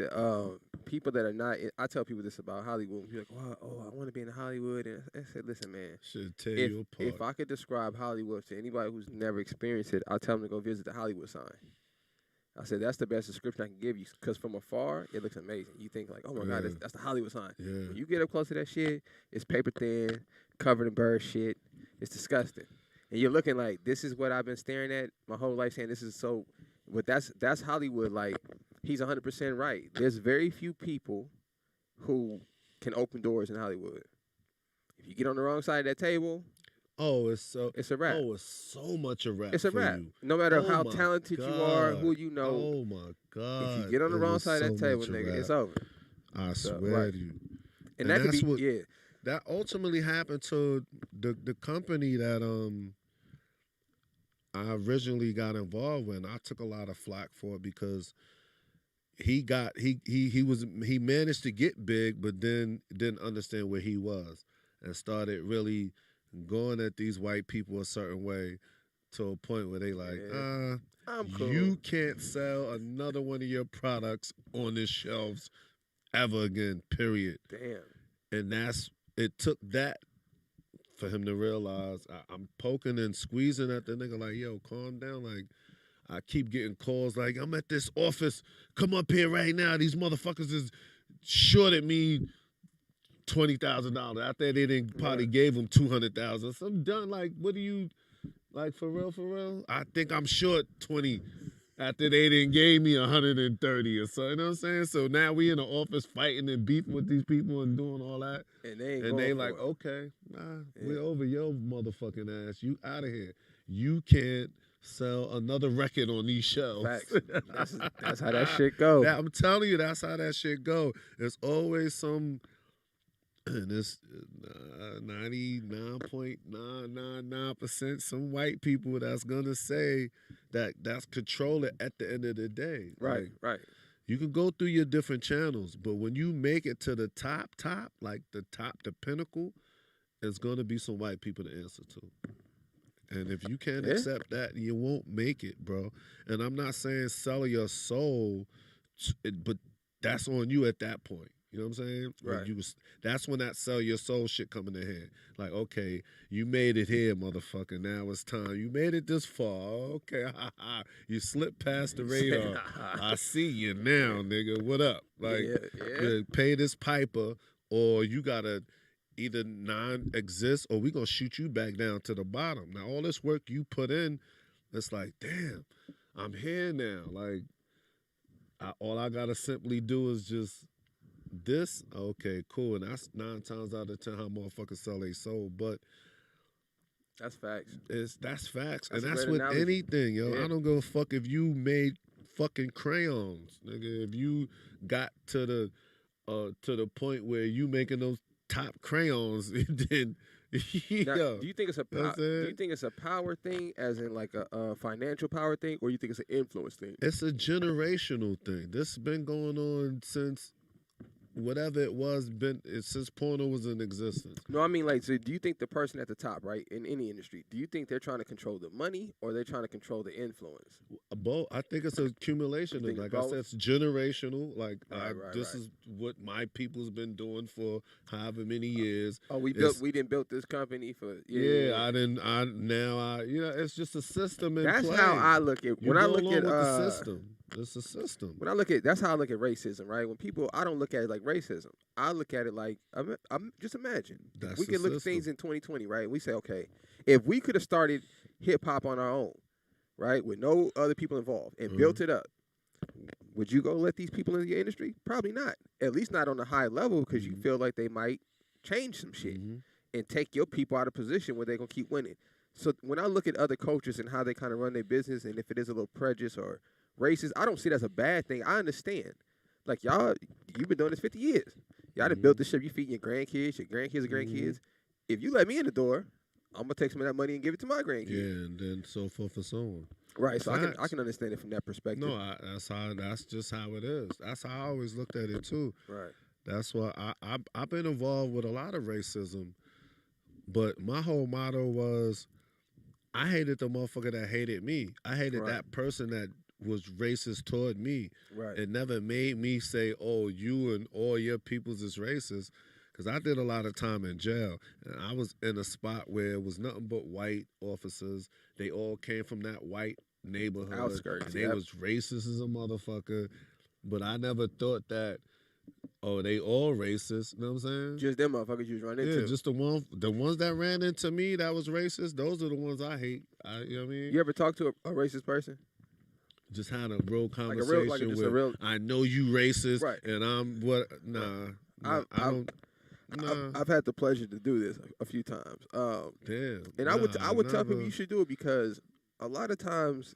people that are not, I tell people this about Hollywood. You're like, oh, I want to be in Hollywood. And I said, listen, man. Should tear you apart. If I could describe Hollywood to anybody who's never experienced it, I'll tell them to go visit the Hollywood sign. I said, that's the best description I can give you. Because from afar, it looks amazing. You think like, oh, my God, that's the Hollywood sign. Yeah. When you get up close to that shit, it's paper thin, covered in bird shit. It's disgusting. And you're looking like, this is what I've been staring at my whole life, saying this is so. But that's Hollywood. Like, he's 100% right. There's very few people who can open doors in Hollywood. If you get on the wrong side of that table, it's a wrap. Oh, it's so much a wrap. It's a wrap. You. No matter how talented you are, who you know. Oh my God! If you get on the wrong side of that table, nigga, it's over. I swear to you. And that could be what, that ultimately happened to the company that I originally got involved with. I took a lot of flack for it because he managed to get big, but then didn't understand where he was and started really going at these white people a certain way to a point where they like, I'm cool. You can't sell another one of your products on the shelves ever again, period. Damn. And it took that for him to realize I'm poking and squeezing at the nigga like, yo, calm down. Like, I keep getting calls like, I'm at this office. Come up here right now. These motherfuckers is short at me $20,000 after they didn't probably gave him $200,000. So I'm done. Like, what do you like for real? For real? I think I'm short 20 after they didn't gave me 130 or so. You know what I'm saying? So now we in the office fighting and beefing with these people and doing all that. And they like, okay, we're over your motherfucking ass. You out of here. You can't sell another record on these shelves. Facts. That's how that shit go. I'm telling you, that's how that shit go. There's always some, and it's 99.999% some white people that's gonna say that's control it at the end of the day. Right, like, right. You can go through your different channels, but when you make it to the top, like the pinnacle, it's gonna be some white people to answer to. And if you can't accept that, you won't make it, bro. And I'm not saying sell your soul, but that's on you at that point. You know what I'm saying? Right. That's when that sell your soul shit come in the head. Like, okay, you made it here, motherfucker. Now it's time. You made it this far. Okay, you slipped past the radar. I see you now, nigga. What up? Like, pay this piper, or you gotta either non-exist, or we gonna shoot you back down to the bottom. Now, all this work you put in, it's like, damn, I'm here now. Like, all I gotta simply do is just this. Okay, cool. And that's 9 times out of 10 how motherfuckers sell their soul. But that's facts. That's facts. That's and that's with analogy. Anything, yo. Yeah. I don't give a fuck if you made fucking crayons, nigga. If you got to the point where you making those top crayons, then now, do you think it's a power thing, as in like a financial power thing, or you think it's an influence thing? It's a generational thing. This has been going on since whatever it was, since porno was in existence. No, I mean, like, so do you think the person at the top, right, in any industry, do you think they're trying to control the money, or they're trying to control the influence? Both. I think it's a accumulation of, like I said, it's generational. Like, this is what my people's been doing for however many years. Oh, we didn't build this company for it's just a system in That's play. how I look at when I look at the system. It's a system. That's how I look at racism, right? When people, I don't look at it like racism. I look at it like, I'm just imagine. We could look at things in 2020, right? We say, okay, if we could have started hip hop on our own, right, with no other people involved, and built it up, would you go let these people in your industry? Probably not. At least not on a high level, because you feel like they might change some shit and take your people out of position where they're gonna keep winning. So when I look at other cultures and how they kind of run their business, and if it is a little prejudice or racist, I don't see it as a bad thing. I understand. Like, you've been doing this 50 years. Y'all done built this shit. You feeding your grandkids are grandkids. If you let me in the door, I'm going to take some of that money and give it to my grandkids. Yeah, and then so forth and so on. Right, so I can understand it from that perspective. No, that's just how it is. That's how I always looked at it, too. Right. That's why I've been involved with a lot of racism, but my whole motto was, I hated the motherfucker that hated me. I hated that person that was racist toward me. Right. It never made me say, oh, you and all your peoples is racist, because I did a lot of time in jail, and I was in a spot where it was nothing but white officers. They all came from that white neighborhood. Outskirts, and they was racist as a motherfucker, but I never thought that, oh, they all racist. You know what I'm saying? Just them motherfuckers you was running into. Yeah, just the ones that ran into me that was racist, those are the ones I hate. You know what I mean? You ever talk to a racist person? Just had a real conversation with, I know you racist, and I'm what? Nah, I've had the pleasure to do this a few times. Damn. And I would tell people you should do it, because a lot of times,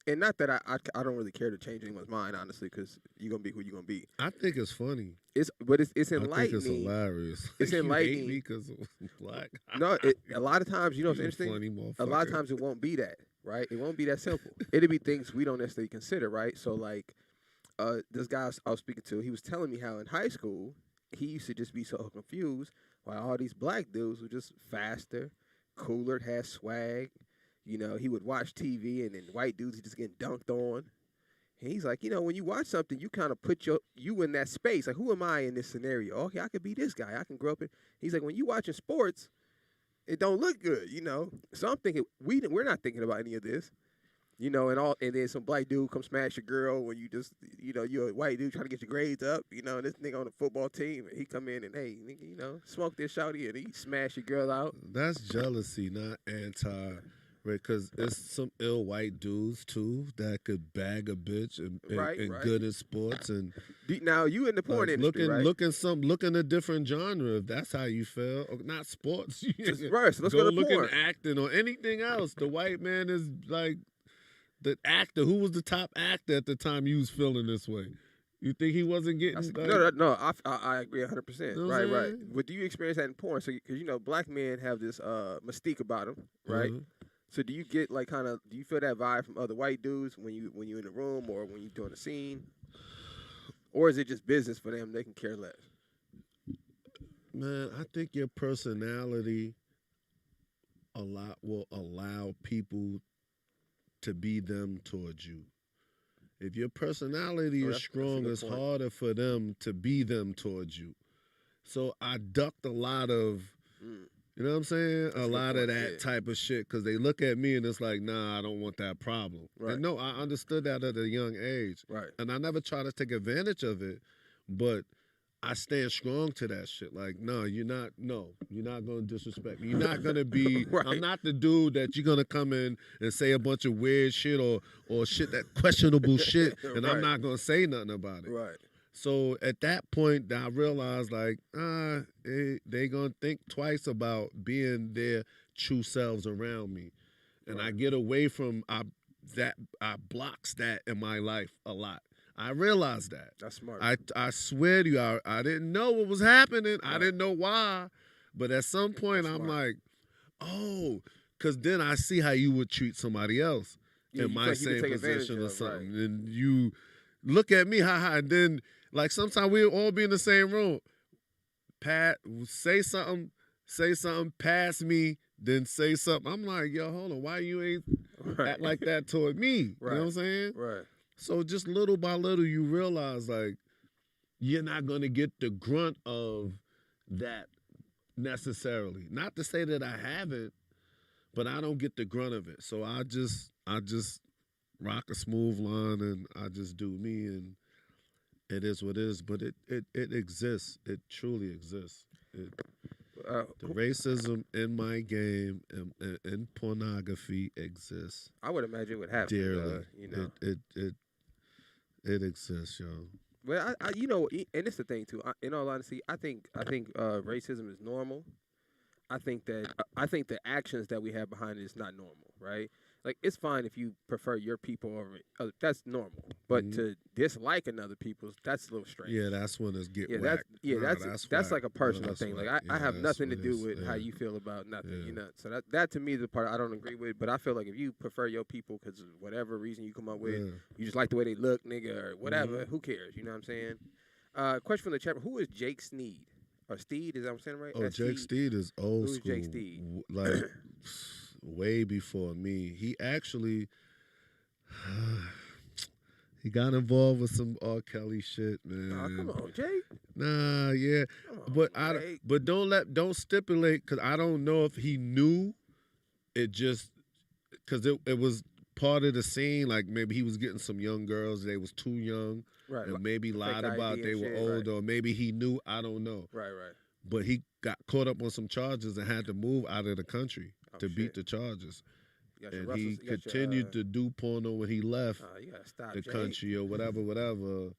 and not that I don't really care to change anyone's mind, honestly, because you're gonna be who you're gonna be. I think it's funny. It's enlightening. I think it's hilarious. It's enlightening. You hate me because I'm black. No, a lot of times, you know what's interesting? A lot of times it won't be that, right? It won't be that simple. It'll be things we don't necessarily consider, right? So like, this guy I was speaking to, he was telling me how in high school he used to just be so confused why all these black dudes were just faster, cooler, had swag. You know, he would watch TV, and then white dudes just getting dunked on. And he's like, you know, when you watch something, you kind of put you in that space. Like, who am I in this scenario? Okay, I could be this guy. I can grow up in. He's like, when you watching sports, it don't look good, you know. So I'm thinking, we're not thinking about any of this. You know, and then some black dude come smash your girl when you just, you know, you're a white dude trying to get your grades up. You know, this nigga on the football team, and he come in and, hey, nigga, you know, smoke this shawty, and he smash your girl out. That's jealousy, not anti. Right, because it's some ill white dudes too that could bag a bitch and Right. good in sports and Now you in the porn industry, right? looking a different genre if that's how you feel. Or not sports. Right, so let's go to looking porn. acting or anything else. The white man is like the actor. Who was the top actor at the time you was feeling this way? You think he wasn't getting? No. I agree 100%. You know Right. But do you experience that in porn? So, because you know, black men have this mystique about them, right? Mm-hmm. So do you get like do you feel that vibe from other white dudes when you in the room or when you doing a scene, or is it just business for them? They can care less. Man, I think your personality will allow people to be them towards you. If your personality is strong, it's harder for them to be them towards you. So I ducked a lot of, you know what I'm saying? A lot of that type of shit because they look at me and it's like, nah, I don't want that problem. Right. And no, I understood that at a young age. Right. And I never try to take advantage of it, but I stand strong to that shit. Like, no, you're not going to disrespect me. You're not going to be, Right. I'm not the dude that you're going to come in and say a bunch of weird shit or shit that questionable shit, and Right. I'm not going to say nothing about it. Right. So at that point, I realized like, they going to think twice about being their true selves around me. And I get away from, I blocks that in my life a lot. I realized that. That's smart. I swear to you, I didn't know what was happening. Right. I didn't know why. But at some point, I'm like, oh, because then I see how you would treat somebody else in my same position or something. Right. And you look at me, and then, like, sometimes we'll all be in the same room. Pat, say something, pass me, then say something. I'm like, yo, hold on, why you ain't act like that toward me? Right. You know what I'm saying? Right. So just little by little, you realize, like, you're not going to get the grunt of that necessarily. Not to say that I haven't, but I don't get the grunt of it. So I just rock a smooth line and I just do me, and it is what it is. But it exists. It truly exists. The racism in my game and in pornography exists. I would imagine it would happen. Dearly. You know. It exists, yo. Well, I you know, and it's the thing too. In all honesty, I think racism is normal. I think the actions that we have behind it is not normal, right? Like, it's fine if you prefer your people over it. That's normal. But to dislike another people's, that's a little strange. Yeah, that's when it's getting that's like a personal thing. Like, I have nothing to do with how you feel about nothing, you know? So that to me is the part I don't agree with. But I feel like if you prefer your people because of whatever reason you come up with, you just like the way they look, nigga, or whatever, who cares? You know what I'm saying? Question from the chat. Who is Jake Sneed? Or Steed, is that what I'm saying right? Oh, Jake Steed is old school. Who's Jake Steed? Like, way before me. He actually, he got involved with some R. Kelly shit, man. Oh, come on, Jake. Nah, yeah. But don't stipulate, because I don't know if he knew it just, because it was part of the scene. Like, maybe he was getting some young girls, they was too young. Right. And maybe lied about they were old, or maybe he knew, I don't know. Right. But he got caught up on some charges and had to move out of the country to beat the charges. And he continued to do porno when he left the country or whatever.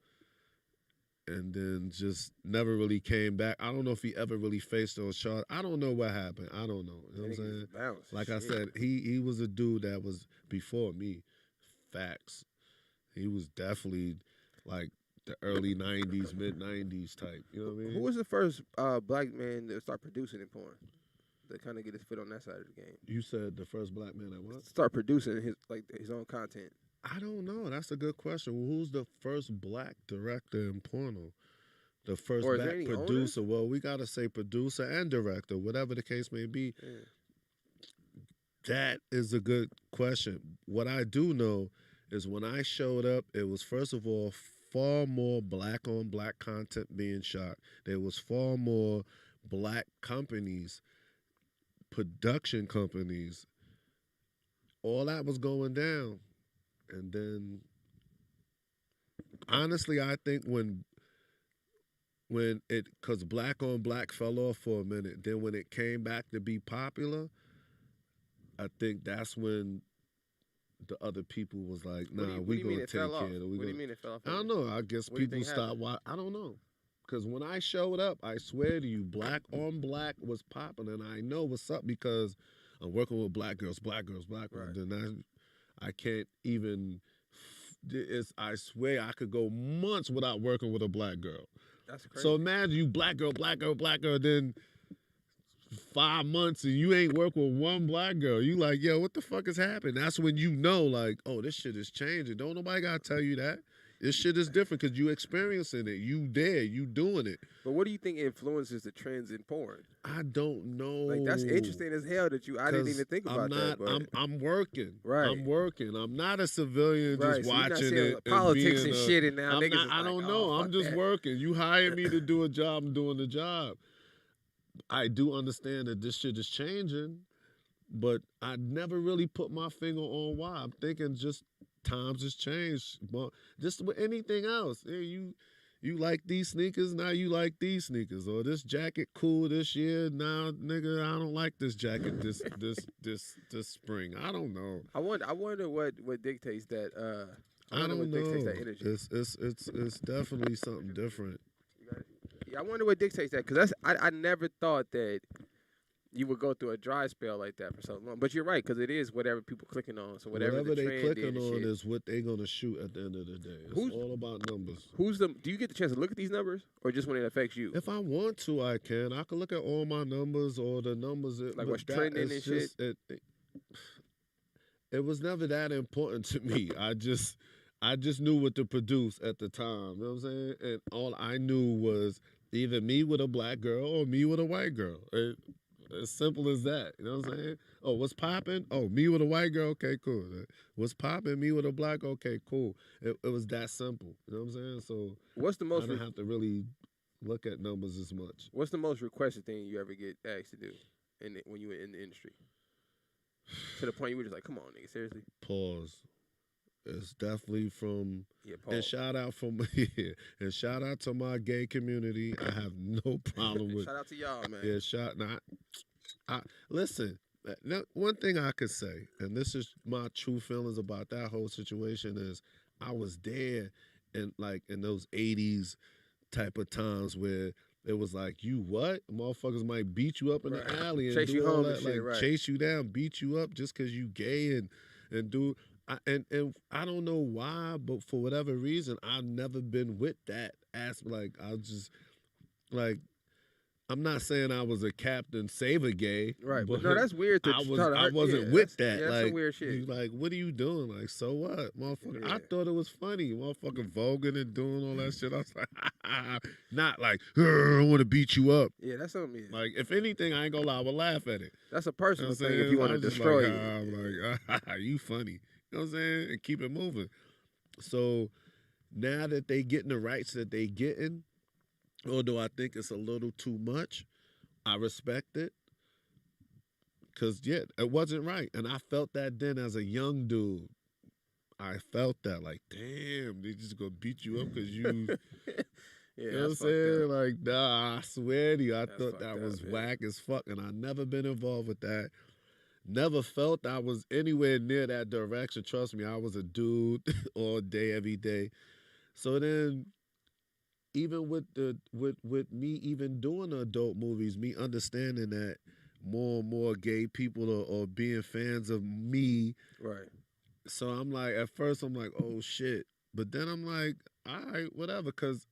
And then just never really came back. I don't know if he ever really faced those charges. I don't know what happened. I don't know. You know what I'm saying? Like I said, he was a dude that was before me. Facts. He was definitely like the early 90s, mid-90s type. You know what I mean? Who was the first black man to start producing in porn? To kind of get his foot on that side of the game. You said the first black man that what? Start producing his own content. I don't know. That's a good question. Who's the first black director in porno? The first black producer? Owner? Well, we got to say producer and director, whatever the case may be. Yeah. That is a good question. What I do know is when I showed up, it was, first of all, far more black-on-black content being shot. There was far more black companies, production companies. All that was going down. And then, honestly, I think when it, because Black on Black fell off for a minute, then when it came back to be popular, I think that's when the other people was like, nah, we gonna take care of it. What do you mean it fell off? I don't know. I guess people stopped. I don't know. Because when I showed up, I swear to you, Black on Black was popping, and I know what's up because I'm working with black girls. Right. And I can't even. I swear I could go months without working with a black girl. That's crazy. So imagine you black girl, then 5 months and you ain't work with one black girl. You like, yo, what the fuck is happening? That's when you know, like, oh, this shit is changing. Don't nobody gotta tell you that. This shit is different because you experiencing it. You there. You doing it. But what do you think influences the trends in porn? I don't know. Like, that's interesting as hell that I didn't even think about that. But I'm working. Right. I'm working. I'm not a civilian just so watching it. Politics and shit and now niggas I don't know. I'm just working. You hire me to do a job, I'm doing the job. I do understand that this shit is changing, but I never really put my finger on why. I'm thinking just times has changed. But just with anything else, you like these sneakers, now you like these sneakers. Or this jacket cool this year, now nigga, I don't like this jacket this spring. I don't know. I wonder what dictates that. I don't know. Dictates that energy. It's definitely something different. Yeah, I wonder what dictates that because I never thought that you would go through a dry spell like that for so long. But you're right because it is whatever people clicking on. So whatever the they trend clicking on shit. is what they gonna shoot at the end of the day. It's all about numbers. Do you get the chance to look at these numbers or just when it affects you? If I want to, I can. I can look at all my numbers or the numbers. Like what's trending and shit. It was never that important to me. I just knew what to produce at the time. You know what I'm saying? And all I knew was either me with a black girl or me with a white girl. As simple as that. You know what I'm saying? Oh, what's popping? Oh, me with a white girl? Okay, cool. What's popping? Me with a black? Okay, cool. It was that simple. You know what I'm saying? So what's the most I don't have to really look at numbers as much. What's the most requested thing you ever get asked to do when you were in the industry? To the point you were just like, come on, nigga, seriously? Pause. It's definitely from pause. And shout out and shout out to my gay community. I have no problem with. Shout out to y'all, man. Yeah, listen. One thing I could say, and this is my true feelings about that whole situation, is I was there in those 80s type of times where it was like, you what? Motherfuckers might beat you up in the alley and chase do you all home that, and shit, right. chase you down, beat you up just because you gay and do. And I don't know why, but for whatever reason, I've never been with that aspect. Like, I just, like, I'm not saying I was a Captain Save a Gay. Right, but no, that's weird. I wasn't with that. Yeah, like, that's some weird shit. Like, what are you doing? Like, so what? Motherfucker, Yeah. I thought it was funny. Motherfucker voguing and doing all that shit. I was like, not like, I want to beat you up. Yeah, that's something. Yeah. Like, if anything, I ain't gonna lie, I would laugh at it. That's a personal You know thing if you want to destroy you. I'm like, you funny. You know what I'm saying? And keep it moving. So now that they getting the rights that they getting, although I think it's a little too much, I respect it. Because, yeah, it wasn't right. And I felt that then as a young dude. I felt that, like, damn, they just going to beat you up because you... Yeah, you know what I'm saying? Like, nah, I swear to you, I thought that was up, whack as fuck. And I never been involved with that. Never felt I was anywhere near that direction. Trust me, I was a dude all day, every day. So then, even with me even doing the adult movies, me understanding that more and more gay people are being fans of me. Right. So I'm like, at first I'm like, oh shit. But then I'm like, all right, whatever, because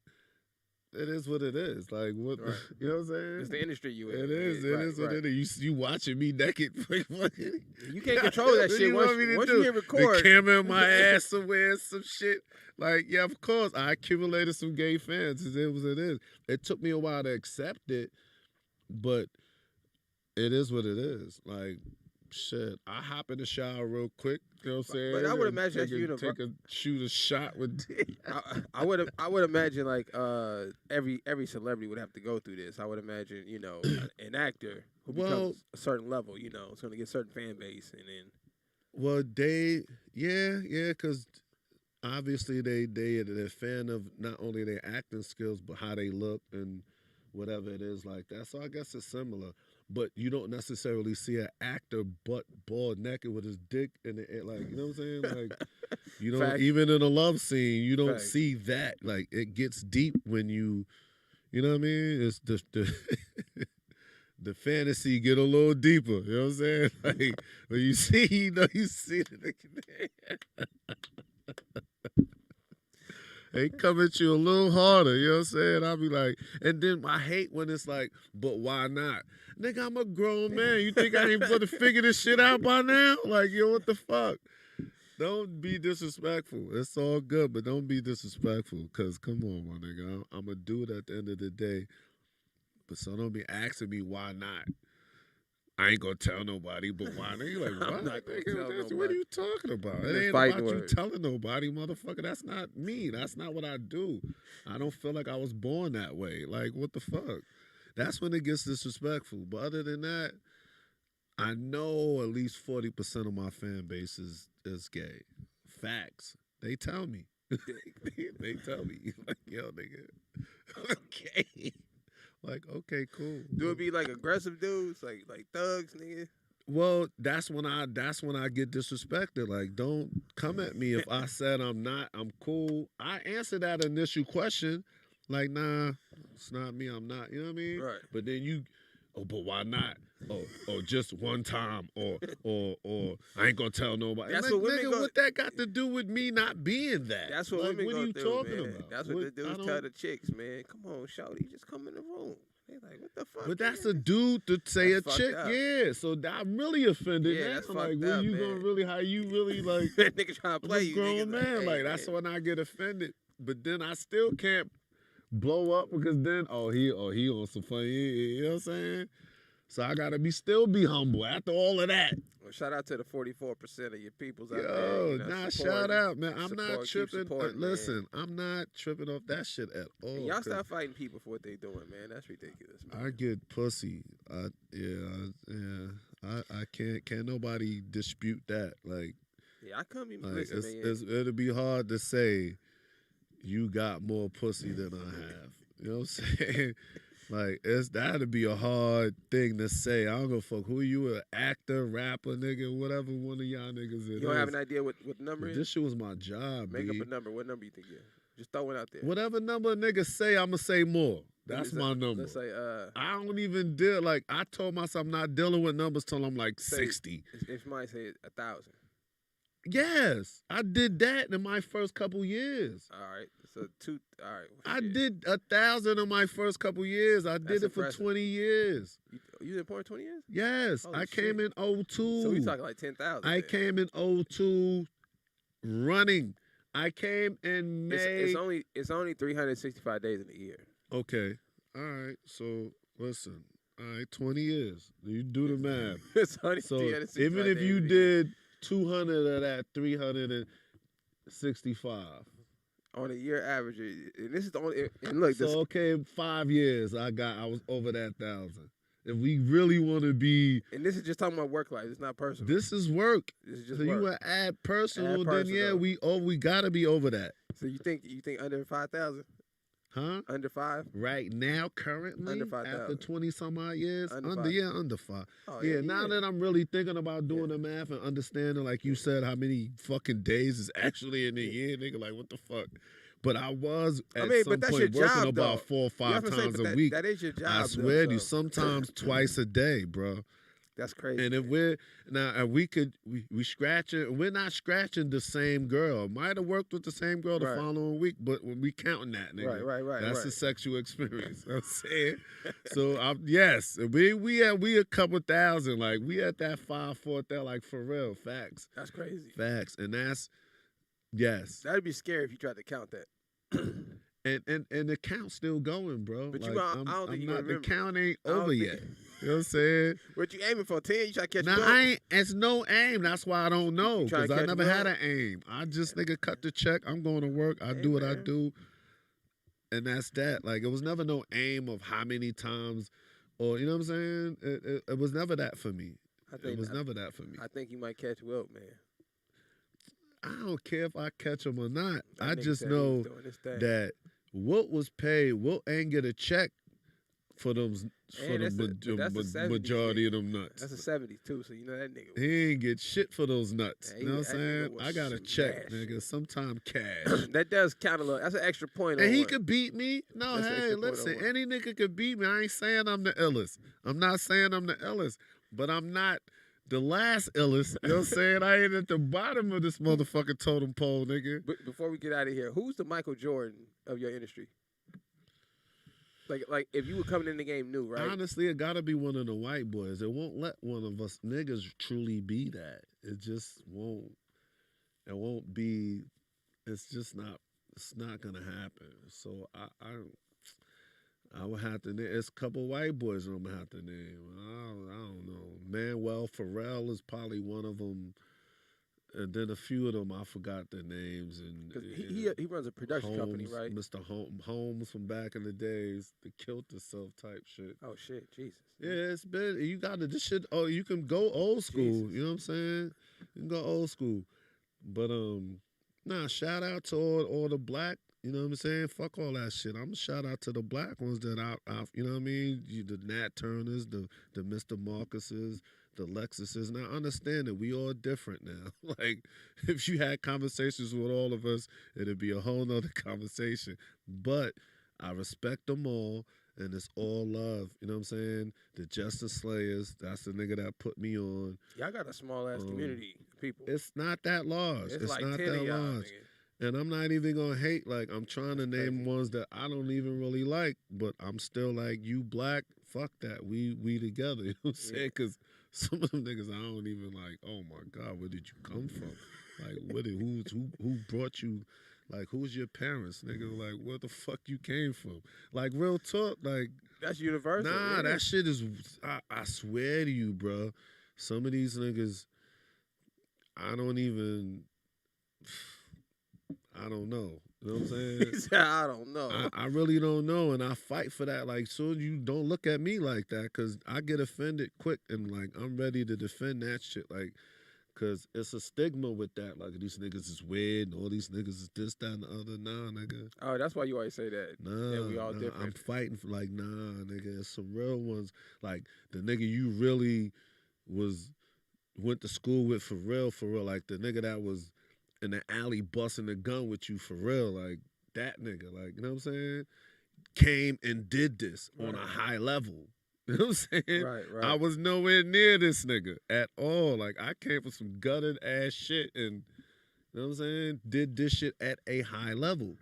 it is what it is. Like, what, right. You know what I'm saying? It's the industry you in. It is what it is. You watching me naked. You can't control that shit. Once you hit record. The camera in my ass somewhere, some shit. Like, yeah, of course, I accumulated some gay fans. It is what it is. It took me a while to accept it, but it is what it is. Like, shit, I hop in the shower real quick. You know what I'm saying? But I would imagine that's universal. Shoot a shot with. I would imagine like every celebrity would have to go through this. I would imagine an actor who becomes a certain level. It's going to get a certain fan base, and then Well, because obviously they're a fan of not only their acting skills but how they look and whatever it is like that. So I guess it's similar. But you don't necessarily see an actor butt bald naked with his dick in the air, like, you know what I'm saying? Like, you don't Facts. even in a love scene, you don't Facts. see that. Like, it gets deep when you know what I mean? It's the the fantasy get a little deeper. You know what I'm saying? Like, when you see, you see the nigga. They come at you a little harder, you know what I'm saying? I'll be like, and then I hate when it's like, but why not? Nigga, I'm a grown man. You think I ain't going to figure this shit out by now? Like, yo, what the fuck? Don't be disrespectful. It's all good, but don't be disrespectful. Because, come on, my nigga. I'm a dude at the end of the day. But so don't be asking me why not. I ain't gonna tell nobody, but why? Nigga, like, what? I'm not gonna tell What nobody. are you talking about? Just It ain't fighting about you words. telling nobody, motherfucker. That's not me. That's not what I do. I don't feel like I was born that way. Like, what the fuck? That's when it gets disrespectful. But other than that, I know at least 40% of my fan base is gay. Facts. They tell me. they tell me. Like, yo, nigga. Okay. Like, okay, cool. Do it be like aggressive dudes, like thugs, nigga? Well, that's when I get disrespected. Like, don't come at me if I said I'm not, I'm cool. I answer that initial question, like, nah, it's not me, I'm not. You know what I mean? Right. But then but why not? Or just one time, or I ain't gonna tell nobody. That's like, what women nigga, go- what that got to do with me not being that? That's what like, women what are gonna you do, talking man. about? That's what the I dudes don't- tell the chicks, man. Come on, shawty, just come in the room. They like, what the fuck? But that's man? a dude to say That's a fucked chick, up. yeah. So I'm really offended Yeah, now. that's Like, fucked where up, you man. gonna really, how you really like? Nigga trying to I'm play a you, grown nigga. man. Hey, Like, that's man. when I get offended. But then I still can't blow up because then he on some funny. You know what I'm saying? So I gotta still be humble after all of that. Well, shout out to the 44% of your peoples out there. Yo, You know, shout out, man. I'm support, not keep tripping. supporting, Listen, I'm not tripping off that shit at all. And y'all 'cause stop fighting people for what they doing, man. That's ridiculous, man. I get pussy. I can't nobody dispute that. Like, Yeah, I couldn't be. Like, Listen, man. it'll be hard to say you got more pussy than I have. You know what I'm saying? Like, that'd be a hard thing to say. I don't give a fuck who you, an actor, rapper, nigga, whatever one of y'all niggas You don't have an idea what number But is? this shit was my job, Make B. up a number. What number you think you Just throw it out there. Whatever number a nigga say, I'ma say more. That's Let's say- my number. Let's say, I don't even deal, like, I told myself I'm not dealing with numbers till I'm like say 60. if somebody say 1,000. Yes, I did that in my first couple years. All right. So all right. I shit. did 1,000 in my first couple years. I That's did it for impressive. 20 years. You did porn 20 years? Yes, Holy I came shit. in 02. So we talking like 10,000. I then. came in 02 running. I came in May. It's only 365 days in a year. Okay. All right. So listen. All right, 20 years. You do the math. It's only So 365 even if days you in a year. did 200 of that 365. On a year average, and this is the only. And look, So this, okay, 5 years I was over that 1,000. If we really want to be, and this is just talking about work life. It's not personal. this is work. This is just So you work. want to add personal, then yeah, personal. we gotta be over that, So you think under 5,000? huh? Under 5? Right now, currently, Under after 5,000. 20 some odd years, Under under 5. under 5. Oh, Yeah, now that I'm really thinking about doing Yeah. the math and understanding, like you said, how many fucking days is actually in a year, nigga, like what the fuck? But I was at some but that's point your working job, about though. 4 or You 5 have to say, times but a week. That is your job. I though, swear to you, so- sometimes twice a day, bro. That's crazy. And if we're now, and we scratching, we're not scratching the same girl. Might have worked with the same girl the Right. following week, but when we counting that, nigga, Right. that's a sexual experience. You know what I'm saying. So yes, we a couple thousand, like we at that 5-4 there, like for real, facts, That's crazy. and that's yes, That'd be scary if you tried to count that. and the count's still going, bro. But like, I don't think I'm you not, gonna the remember. count ain't I don't over think- yet. You know what I'm saying? What you aiming for? 10? You try to catch Nah, up? I ain't. It's no aim. That's why I don't know, You trying because to I catch never had up? an aim. I just nigga cut the check. I'm going to work. I Hey, do what I man. do, and that's that. Like, it was never no aim of how many times, or you know what I'm saying. It was never that for me. It was never that for me. I think you might catch Wilt, man. I don't care if I catch him or not. That I nigga just said he was know doing his thing. that Wilt was paid. Wilt ain't get a check for them majority of them nuts. That's a 70 too, so you know that nigga. He ain't get shit for those nuts. Yeah, you know what I'm saying? I got a check, smashed. nigga. Sometime cash. That does count a little. That's an extra point. And on he one. could beat me. No, That's an hey, extra point on listen, one. any nigga could beat me. I ain't saying I'm the illest. I'm not saying I'm the illest, but I'm not the last illest. You know what I'm saying? I ain't at the bottom of this motherfucking totem pole, nigga. But before we get out of here, who's the Michael Jordan of your industry? Like if you were coming in the game new, right? Honestly, it gotta be one of the white boys. It won't let one of us niggas truly be that. It just won't. It won't be. It's just not. It's not gonna happen. So I would have to name. It's a couple white boys I'm gonna have to name. I don't know. Manuel Pharrell is probably one of them. And then a few of them, I forgot their names. And he runs a production company, right? Mr. Holmes from back in the days, the killed herself type shit. Oh shit, Jesus. Yeah, it's been. You got to this shit. Oh, you can go old school. Jesus. You know what I'm saying? You can go old school. But nah. Shout out to all the black. You know what I'm saying? Fuck all that shit. I'm a shout out to the black ones that I you know what I mean? The Nat Turners, the Mr. Marcuses, the Lexuses. Now, understand that we all different now. Like, if you had conversations with all of us, it'd be a whole nother conversation. But I respect them all, and it's all love. You know what I'm saying? The Justice Slayers, that's the nigga that put me on. Y'all got a small-ass community of people. It's not that large. It's like not 10 that of y'all, large. nigga. And I'm not even going to hate. Like, I'm trying to name ones that I don't even really like, but I'm still like, you black, fuck that. We together. You know what I'm saying? Because some of them niggas I don't even like, oh, my God, where did you come from? Like, who brought you? Like, who's your parents, nigga? Like, where the fuck you came from? Like, real talk, like. That's universal. Nah, that shit is, I swear to you, bro. Some of these niggas, I don't know. You know what I'm saying? He said, I don't know. I really don't know, and I fight for that. Like, so you don't look at me like that, because I get offended quick, and, like, I'm ready to defend that shit. Like, because it's a stigma with that. Like, these niggas is weird, and all these niggas is this, that, and the other. Nah, nigga. Oh, that's why you always say that. Nah, yeah, we all different. I'm fighting for, like, nah, nigga. It's some real ones. Like, the nigga you really went to school with for real. Like, the nigga that was in the alley busting a gun with you for real, like that nigga, like, you know what I'm saying? Came and did this on a high level. You know what I'm saying? Right. I was nowhere near this nigga at all. Like, I came from some gutted ass shit and, you know what I'm saying? Did this shit at a high level.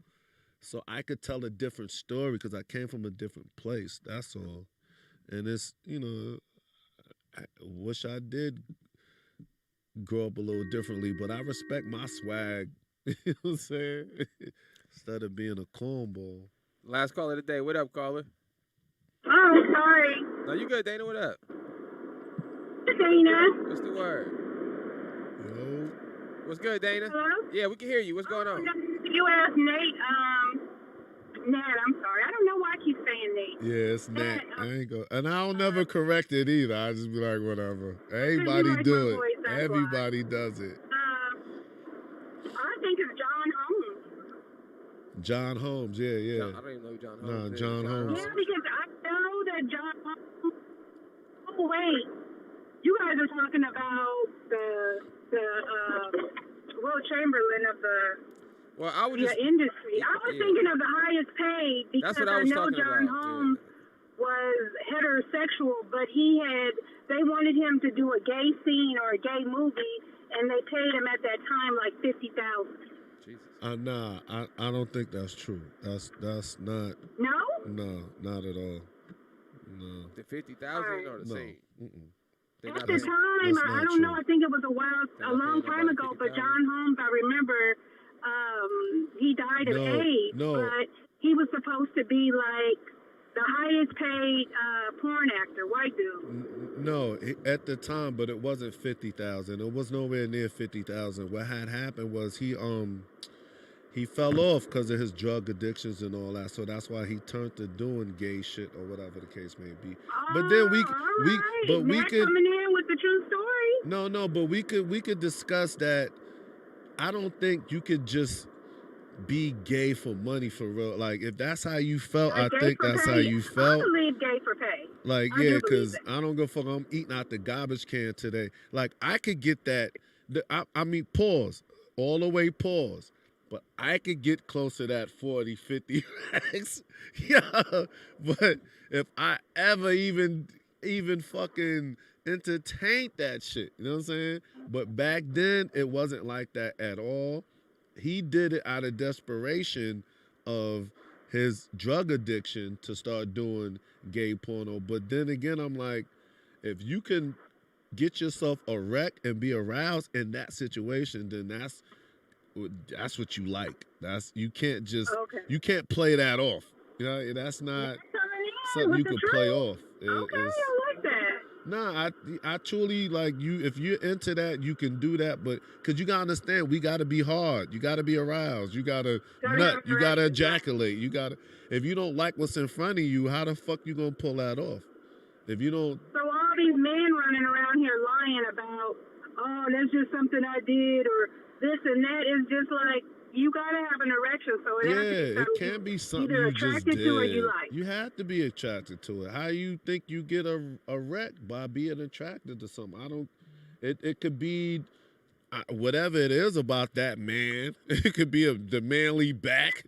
So I could tell a different story because I came from a different place. That's all. And it's, you know, I wish I did grow up a little differently, but I respect my swag. You know what I'm saying? Instead of being a cornball. Last caller of the day. What up, caller? Oh, sorry. No, you good, Dana? What up? Dana. What's the word? Yo. What's good, Dana? Hello? Yeah, we can hear you. What's going on? You asked Nate, Nat, I'm sorry. I don't know why I keep saying Nate. Yeah, it's Nat. I ain't go, and I don't never correct it either. I just be like, whatever. Everybody do it. Everybody does it. I think it's John Holmes. John Holmes, yeah. I don't even know who John Holmes Nah, is. John Holmes. Yeah, because I know that John Holmes. Oh wait, you guys are talking about the Will Chamberlain of the industry. I was thinking of the highest paid because I know John Holmes was heterosexual, but they wanted him to do a gay scene or a gay movie, and they paid him at that time like $50,000. Nah, I don't think that's true. That's not. No? No, not at all. No. The 50,000 or the same? At the time, I don't know. I think it was a long time ago. But John Holmes, I remember, he died of AIDS. But he was supposed to be like the highest paid porn actor, white dude. No, at the time, but it wasn't 50,000. It was nowhere near 50,000. What had happened was he fell off because of his drug addictions and all that. So that's why he turned to doing gay shit or whatever the case may be. But then we coming in with the true story. No, but we could discuss that. I don't think you could just be gay for money for real. Like if that's how you felt, I think that's how you felt. I believe gay for pay. Like yeah, because I don't go fuck. I'm eating out the garbage can today. Like I could get that. I mean, pause. All the way pause. But I could get close to that 40, 50 racks. Yeah. But if I ever even fucking entertained that shit, you know what I'm saying? But back then, it wasn't like that at all. He did it out of desperation of his drug addiction to start doing gay porno. But then again, I'm like, if you can get yourself erect and be aroused in that situation, then that's what you like. You can't just you can't play that off. You know, that's not something you can play off. I like that. Nah, I truly like you. If you're into that, you can do that. But because you gotta understand, we gotta be hard. You gotta be aroused. You gotta nut. You gotta ejaculate. You gotta. If you don't like what's in front of you, how the fuck you gonna pull that off? If you don't. So all these men running around here lying about, oh, that's just something I did, or this and that is just like, you gotta have an erection, so it can't be something either you just attracted did. to or you like. You have to be attracted to it. How you think you get erect by being attracted to something? It could be whatever it is about that man. It could be the manly back.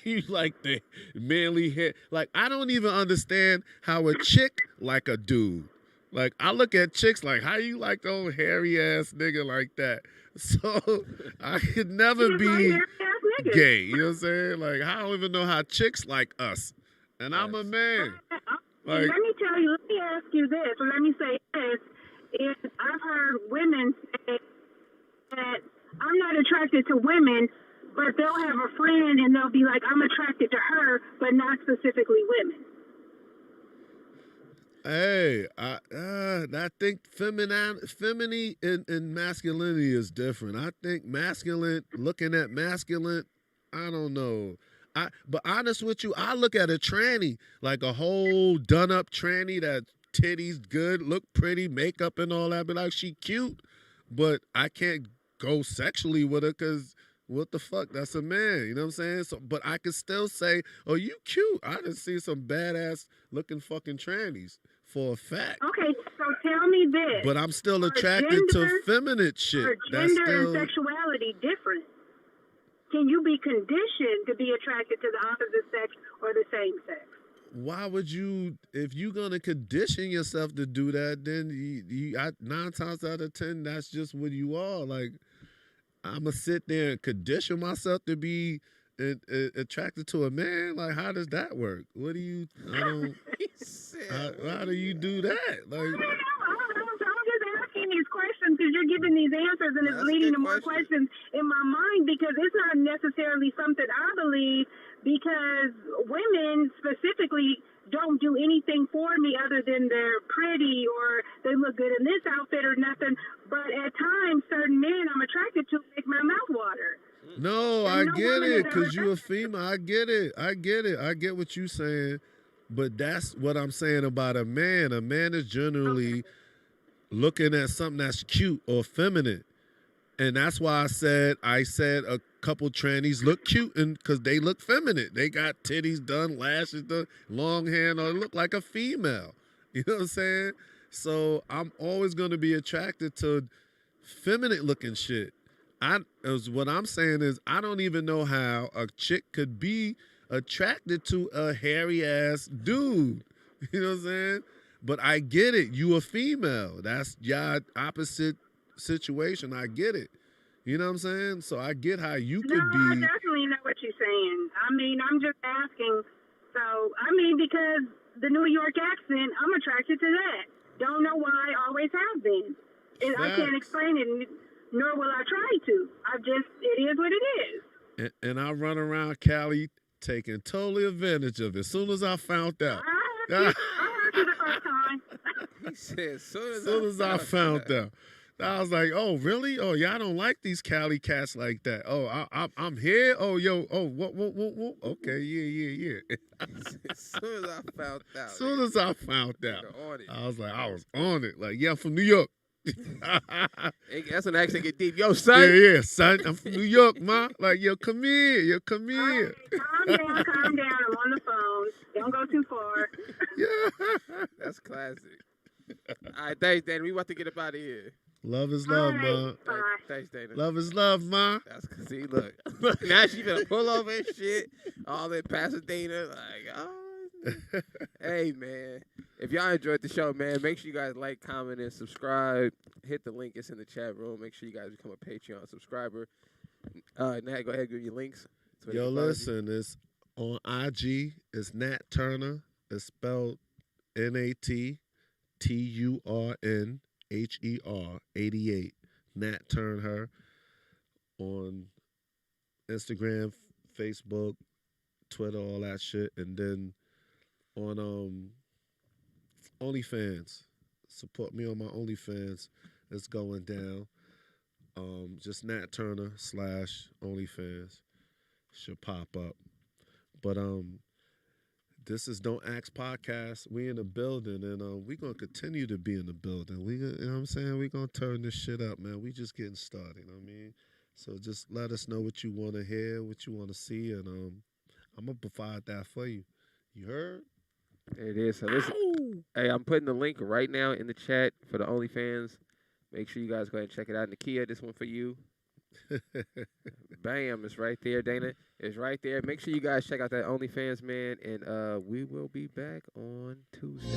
You like the manly head. Like I don't even understand how a chick like a dude. Like I look at chicks like, how you like the old hairy ass nigga like that? So I could never be gay. You know what I'm saying? Like I don't even know how chicks like us, and I'm a man. Like, let me tell you. Let me ask you this. Or let me say this. I've heard women say that I'm not attracted to women, but they'll have a friend and they'll be like, I'm attracted to her, but not specifically women. Hey, I think femininity and masculinity is different. I think looking at masculine, I don't know. But honest with you, I look at a tranny, like a whole done up tranny that titties good, look pretty, makeup and all that, but like she cute, but I can't go sexually with her because what the fuck? That's a man, you know what I'm saying? So, but I can still say, oh, you cute. I done see some badass looking fucking trannies for a fact. Okay, so tell me this. But I'm still attracted to feminine shit. Are gender and sexuality different? Can you be conditioned to be attracted to the opposite sex or the same sex? Why would you, if you're going to condition yourself to do that, then 9 times out of 10, that's just what you are. Like, I'm going to sit there and condition myself to be attracted to a man. Like, how does that work? What do you, how do you do that? Like, I'm just asking these questions because you're giving these answers and it's leading to more questions in my mind because it's not necessarily something I believe because women specifically don't do anything for me other than they're pretty or they look good in this outfit or nothing. But at times, certain men I'm attracted to make my mouth water. No, I get it, because you're a female. I get it. I get what you're saying. But that's what I'm saying about a man. A man is generally looking at something that's cute or feminine. And that's why I said a couple trannies look cute because they look feminine. They got titties done, lashes done, long hair, or look like a female. You know what I'm saying? So I'm always going to be attracted to feminine looking shit. What I'm saying is I don't even know how a chick could be attracted to a hairy ass dude. You know what I'm saying? But I get it. You a female. That's your opposite situation. I get it. You know what I'm saying? So I get how you could be. I definitely know what you're saying. I mean, I'm just asking. So, I mean, because the New York accent, I'm attracted to that. Don't know why, always have been. And I can't explain it, nor will I try to. It is what it is. And I run around Cali taking totally advantage of it. As soon as I found out. I heard you the first time. He said, as soon as I found out. I was like, oh, really? Oh, yeah, I don't like these Cali cats like that. Oh, I'm here? Oh, yo, oh, what? Okay, yeah. As soon as I found out. I was like, I was on it. Like, yeah, I'm from New York. That's when the accent get deep. Yo, son. Yeah, son. I'm from New York, ma. Like, yo, come here. Yo, come here. All right, calm down. I'm on the phone. Don't go too far. Yeah. That's classic. All right, thanks, Dana. We about to get up out of here. Love is love, All ma. right, bye. Thanks, Dana. Love is love, ma. That's see, look. Now she gonna pull over and shit. All in Pasadena, like, oh. Hey, man. If y'all enjoyed the show, man, make sure you guys like, comment, and subscribe. Hit the link. It's in the chat room. Make sure you guys become a Patreon subscriber. Nat, go ahead and give your links. So Yo, listen, it's on IG. It's Nat Turner. It's spelled NATTURNHER 88. Nat Turnher on Instagram, Facebook, Twitter, all that shit, and then on OnlyFans. Support me on my OnlyFans. It's going down. Just Nat Turner / OnlyFans should pop up. But this is Don't Ask Podcast. We in the building, and we gonna continue to be in the building. You know what I'm saying? We gonna turn this shit up, man. We just getting started. You know what I mean? So just let us know what you want to hear, what you want to see, and I'm gonna provide that for you. You heard? There it is. So listen, hey, I'm putting the link right now in the chat for the OnlyFans. Make sure you guys go ahead and check it out. Nakia, this one for you. Bam, it's right there. Dana, it's right there. Make sure you guys check out that OnlyFans, man. And we will be back on Tuesday.